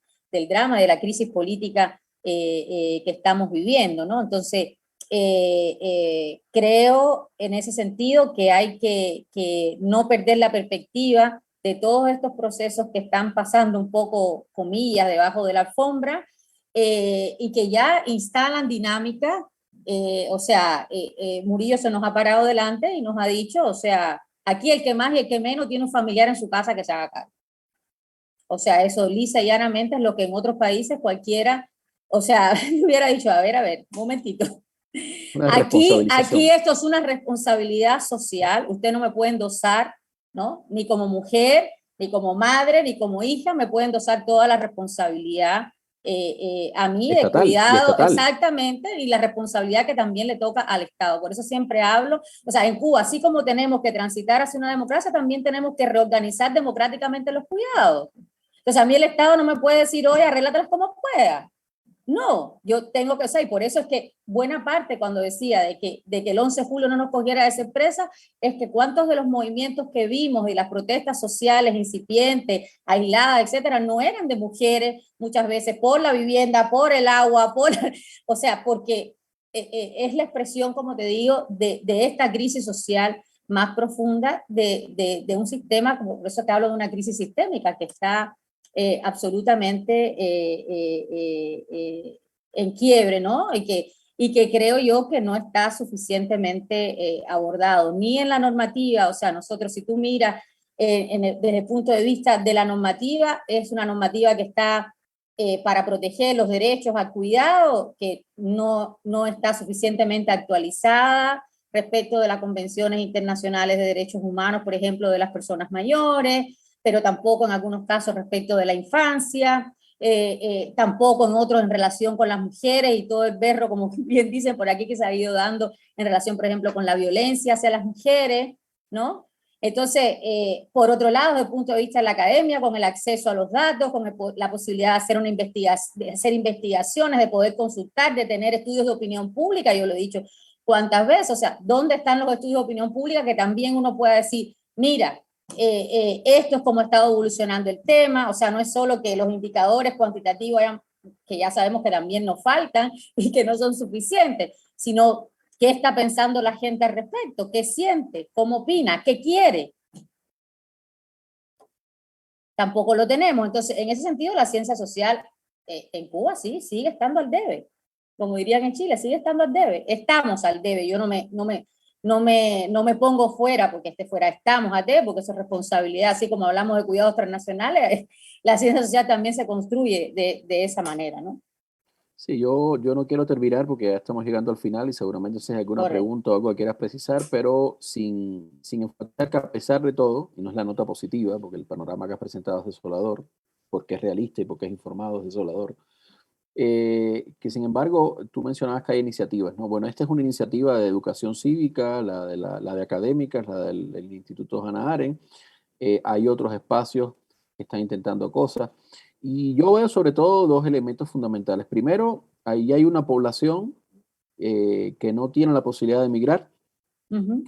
drama, de la crisis política que estamos viviendo, ¿no? Entonces, creo en ese sentido que hay que no perder la perspectiva de todos estos procesos que están pasando un poco, comillas, debajo de la alfombra, y que ya instalan dinámicas. O sea, Murillo se nos ha parado delante y nos ha dicho, o sea, aquí el que más y el que menos tiene un familiar en su casa que se haga cargo. O sea, eso lisa y llanamente es lo que en otros países cualquiera, o sea, hubiera dicho, a ver, un momentito. Una Aquí responsabilización. esto es una responsabilidad social, usted no me puede endosar, ¿no? Ni como mujer, ni como madre, ni como hija, me puede endosar toda la responsabilidad a mí de Estatal y cuidado, estatal. exactamente, y la responsabilidad que también le toca al Estado. Por eso siempre hablo, o sea, en Cuba, así como tenemos que transitar hacia una democracia, también tenemos que reorganizar democráticamente los cuidados. Entonces, a mí el Estado no me puede decir, oye, arréglatelas como pueda. No, yo tengo que ser, y por eso es que buena parte cuando decía de que el 11 de julio no nos cogiera de sorpresa, es que cuántos de los movimientos que vimos y las protestas sociales incipientes, aisladas, etcétera, no eran de mujeres muchas veces por la vivienda, por el agua, o sea, porque es la expresión, como te digo, de esta crisis social más profunda de un sistema, por eso te hablo de una crisis sistémica que está absolutamente en quiebre, ¿no? Y que creo yo que no está suficientemente abordado, ni en la normativa, o sea, nosotros, si tú miras desde el punto de vista de la normativa, es una normativa que está para proteger los derechos al cuidado, que no está suficientemente actualizada respecto de las convenciones internacionales de derechos humanos, por ejemplo, de las personas mayores, pero tampoco en algunos casos respecto de la infancia, tampoco en otros en relación con las mujeres y todo el berro, como bien dicen por aquí, que se ha ido dando en relación, por ejemplo, con la violencia hacia las mujeres, ¿no? Entonces, por otro lado, desde el punto de vista de la academia, con el acceso a los datos, con la posibilidad de hacer, de hacer investigaciones, de poder consultar, de tener estudios de opinión pública, yo lo he dicho cuántas veces, o sea, ¿dónde están los estudios de opinión pública que también uno pueda decir, mira, esto es como ha estado evolucionando el tema, o sea, no es solo que los indicadores cuantitativos que ya sabemos que también nos faltan y que no son suficientes, sino qué está pensando la gente al respecto, qué siente, cómo opina, qué quiere. Tampoco lo tenemos. Entonces, en ese sentido, la ciencia social en Cuba sí, sigue estando al debe. Como dirían en Chile, sigue estando al debe. Estamos al debe. Yo no me pongo fuera porque esté fuera. Estamos al debe porque eso es responsabilidad. Así como hablamos de cuidados transnacionales, la ciencia social también se construye de esa manera, ¿no? Sí, yo no quiero terminar porque ya estamos llegando al final y seguramente si hay alguna Correcto. pregunta o algo que quieras precisar, pero sin enfatizar que a pesar de todo, y no es la nota positiva, porque el panorama que has presentado es desolador, porque es realista y porque es informado, es desolador, que sin embargo tú mencionabas que hay iniciativas, ¿no? Bueno, esta es una iniciativa de educación cívica, la de académicas, la del Instituto Hannah Arendt, hay otros espacios que están intentando cosas. Y yo veo sobre todo dos elementos fundamentales. Primero, ahí hay una población que no tiene la posibilidad de emigrar,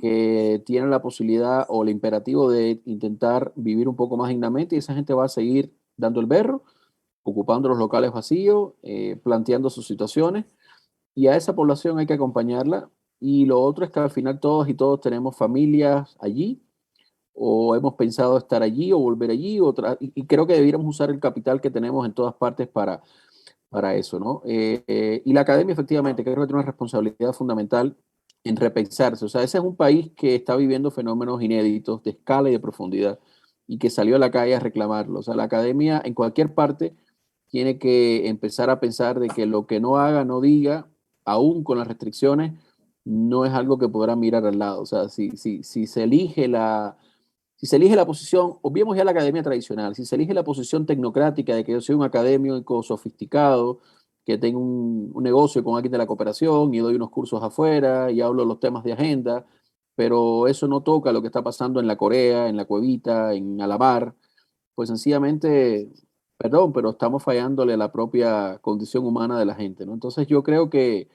que tiene la posibilidad o el imperativo de intentar vivir un poco más dignamente y esa gente va a seguir dando el berro, ocupando los locales vacíos, planteando sus situaciones y a esa población hay que acompañarla. Y lo otro es que al final todos y todos tenemos familias allí o hemos pensado estar allí o volver allí, y creo que debiéramos usar el capital que tenemos en todas partes para eso, ¿no? Y la academia, efectivamente, creo que tiene una responsabilidad fundamental en repensarse. O sea, ese es un país que está viviendo fenómenos inéditos de escala y de profundidad y que salió a la calle a reclamarlo. O sea, la academia en cualquier parte tiene que empezar a pensar de que lo que no haga, no diga, aún con las restricciones, no es algo que podrá mirar al lado. O sea, si se elige si se elige la posición, obviemos ya la academia tradicional, si se elige la posición tecnocrática de que yo soy un académico sofisticado, que tengo un negocio con alguien de la cooperación y doy unos cursos afuera y hablo los temas de agenda, pero eso no toca lo que está pasando en la Corea, en la Cuevita, en Alamar, pues sencillamente, perdón, pero estamos fallándole a la propia condición humana de la gente, ¿no? Entonces yo creo que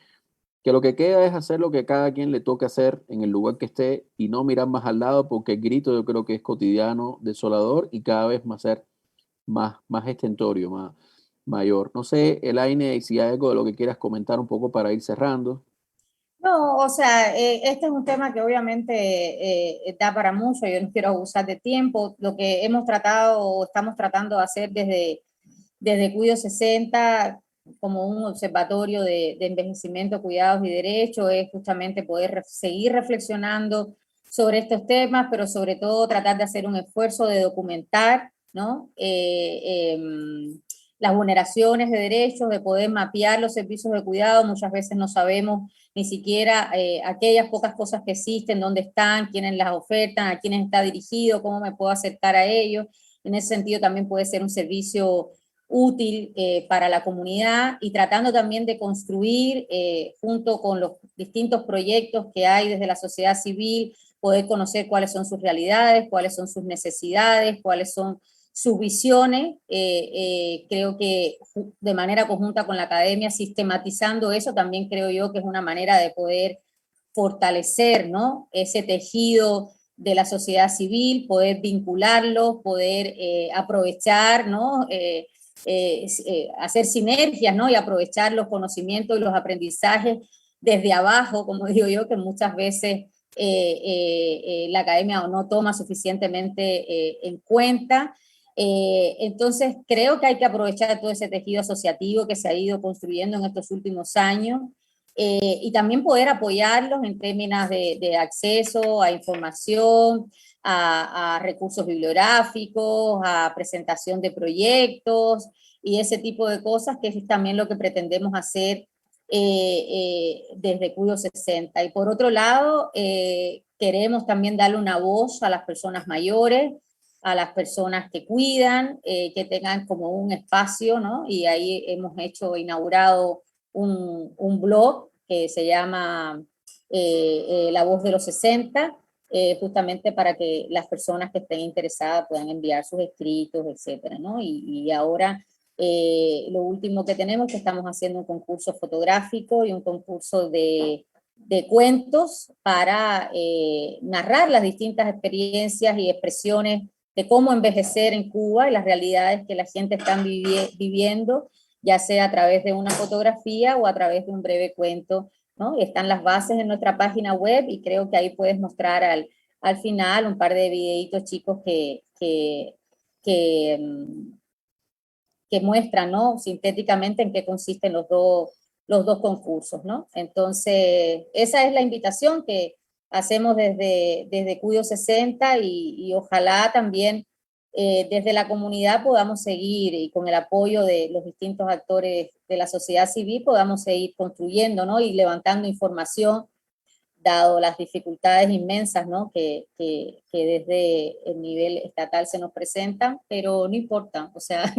lo que queda es hacer lo que cada quien le toque hacer en el lugar que esté y no mirar más al lado, porque el grito yo creo que es cotidiano, desolador y cada vez más ser más estentorio, mayor. No sé, Elaine, si hay algo de lo que quieras comentar un poco para ir cerrando. No, o sea, este es un tema que obviamente da para mucho, yo no quiero abusar de tiempo. Lo que hemos tratado o estamos tratando de hacer desde Cuido 60 como un observatorio de envejecimiento, cuidados y derechos es justamente poder seguir reflexionando sobre estos temas, pero sobre todo tratar de hacer un esfuerzo de documentar, ¿no? Las vulneraciones de derechos, de poder mapear los servicios de cuidado. Muchas veces no sabemos ni siquiera aquellas pocas cosas que existen, dónde están, quiénes las ofertan, a quiénes está dirigido, cómo me puedo acercar a ellos. En ese sentido también puede ser un servicio útil para la comunidad y tratando también de construir junto con los distintos proyectos que hay desde la sociedad civil, poder conocer cuáles son sus realidades, cuáles son sus necesidades, cuáles son sus visiones. Creo que de manera conjunta con la academia, sistematizando eso, también creo yo que es una manera de poder fortalecer, ¿no?, ese tejido de la sociedad civil, poder vincularlo, poder aprovechar, ¿no?, hacer sinergias, ¿no?, y aprovechar los conocimientos y los aprendizajes desde abajo, como digo yo, que muchas veces la academia no toma suficientemente en cuenta. Entonces, creo que hay que aprovechar todo ese tejido asociativo que se ha ido construyendo en estos últimos años y también poder apoyarlos en términos de acceso a información, a recursos bibliográficos, a presentación de proyectos y ese tipo de cosas, que es también lo que pretendemos hacer desde Cuido 60. Y por otro lado, queremos también darle una voz a las personas mayores, a las personas que cuidan, que tengan como un espacio, ¿no? Y ahí hemos inaugurado un blog que se llama La Voz de los 60, justamente para que las personas que estén interesadas puedan enviar sus escritos, etcétera, ¿no? Y ahora lo último que tenemos, que estamos haciendo un concurso fotográfico y un concurso de cuentos para narrar las distintas experiencias y expresiones de cómo envejecer en Cuba y las realidades que la gente está viviendo, ya sea a través de una fotografía o a través de un breve cuento, ¿no? Y están las bases en nuestra página web y creo que ahí puedes mostrar al final un par de videitos chicos que, que muestran, ¿no?, sintéticamente en qué consisten los dos concursos, ¿no? Entonces, esa es la invitación que hacemos desde Cuido 60 y ojalá también desde la comunidad podamos seguir y con el apoyo de los distintos actores de la sociedad civil podamos seguir construyendo, ¿no?, y levantando información, dado las dificultades inmensas, ¿no?, que desde el nivel estatal se nos presentan, pero no importa, o sea,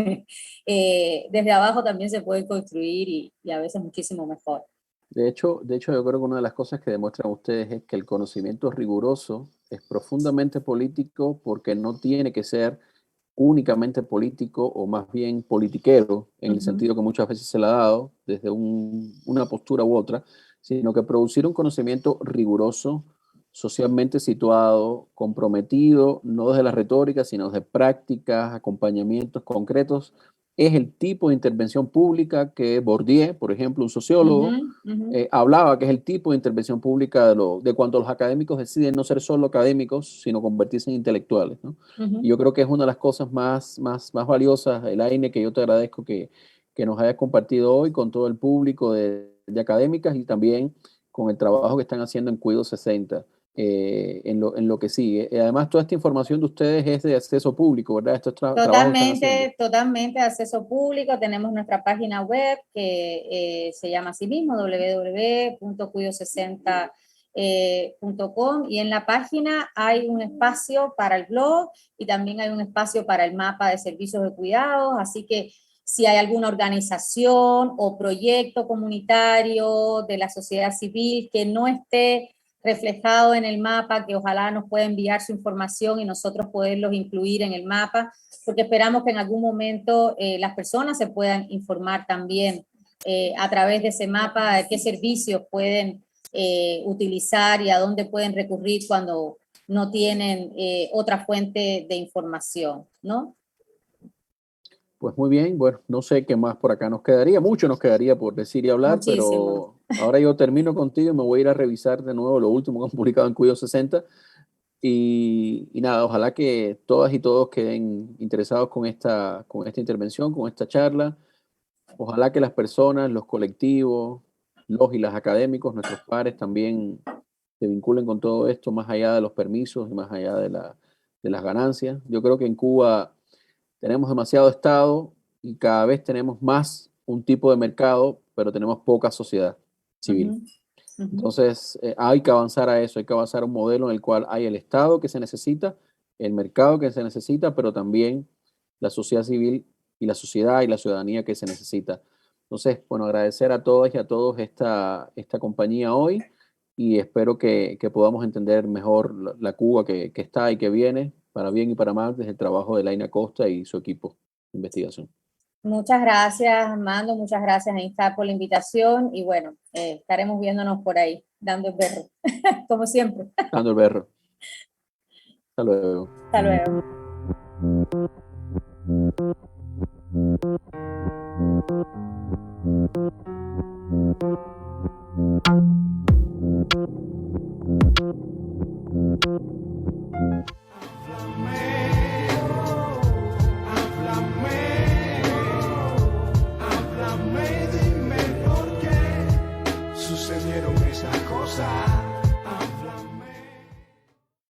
desde abajo también se puede construir y a veces muchísimo mejor. De hecho, yo creo que una de las cosas que demuestran ustedes es que el conocimiento riguroso es profundamente político porque no tiene que ser únicamente político o más bien politiquero, en el sentido que muchas veces se le ha dado desde una postura u otra, sino que producir un conocimiento riguroso, socialmente situado, comprometido, no desde la retórica, sino desde prácticas, acompañamientos concretos, es el tipo de intervención pública que Bourdieu, por ejemplo, un sociólogo, hablaba, que es el tipo de intervención pública de cuando los académicos deciden no ser solo académicos, sino convertirse en intelectuales, ¿no? Y yo creo que es una de las cosas más valiosas, Elaine, que yo te agradezco que nos hayas compartido hoy con todo el público de académicas y también con el trabajo que están haciendo en Cuido 60, en lo que sigue. Además, toda esta información de ustedes es de acceso público, ¿verdad? Estos trabajos que están haciendo. Totalmente de acceso público. Tenemos nuestra página web que se llama así mismo, www.cuido60 .com, y en la página hay un espacio para el blog y también hay un espacio para el mapa de servicios de cuidados, así que si hay alguna organización o proyecto comunitario de la sociedad civil que no esté reflejado en el mapa, que ojalá nos pueda enviar su información y nosotros poderlos incluir en el mapa, porque esperamos que en algún momento las personas se puedan informar también a través de ese mapa de qué servicios pueden utilizar y a dónde pueden recurrir cuando no tienen otra fuente de información, ¿no? Pues muy bien, bueno, no sé qué más por acá nos quedaría, mucho nos quedaría por decir y hablar, Muchísimo. pero ahora yo termino contigo y me voy a ir a revisar de nuevo lo último que han publicado en Cuido 60 y nada, ojalá que todas y todos queden interesados con esta intervención, con esta charla. Ojalá que las personas, los colectivos, los y las académicos, nuestros pares también se vinculen con todo esto más allá de los permisos y más allá de las ganancias. Yo creo que en Cuba tenemos demasiado Estado y cada vez tenemos más un tipo de mercado, pero tenemos poca sociedad civil. Entonces, hay que avanzar a eso, hay que avanzar a un modelo en el cual hay el Estado que se necesita, el mercado que se necesita, pero también la sociedad civil y la sociedad y la ciudadanía que se necesita. Entonces, bueno, agradecer a todas y a todos esta compañía hoy y espero que podamos entender mejor la Cuba que está y que viene, para bien y para mal, desde el trabajo de Laina Costa y su equipo de investigación. Muchas gracias, Armando, muchas gracias, Einstein, por la invitación y bueno, estaremos viéndonos por ahí, dando el berro, como siempre. Dando el berro. Hasta luego. Hasta luego.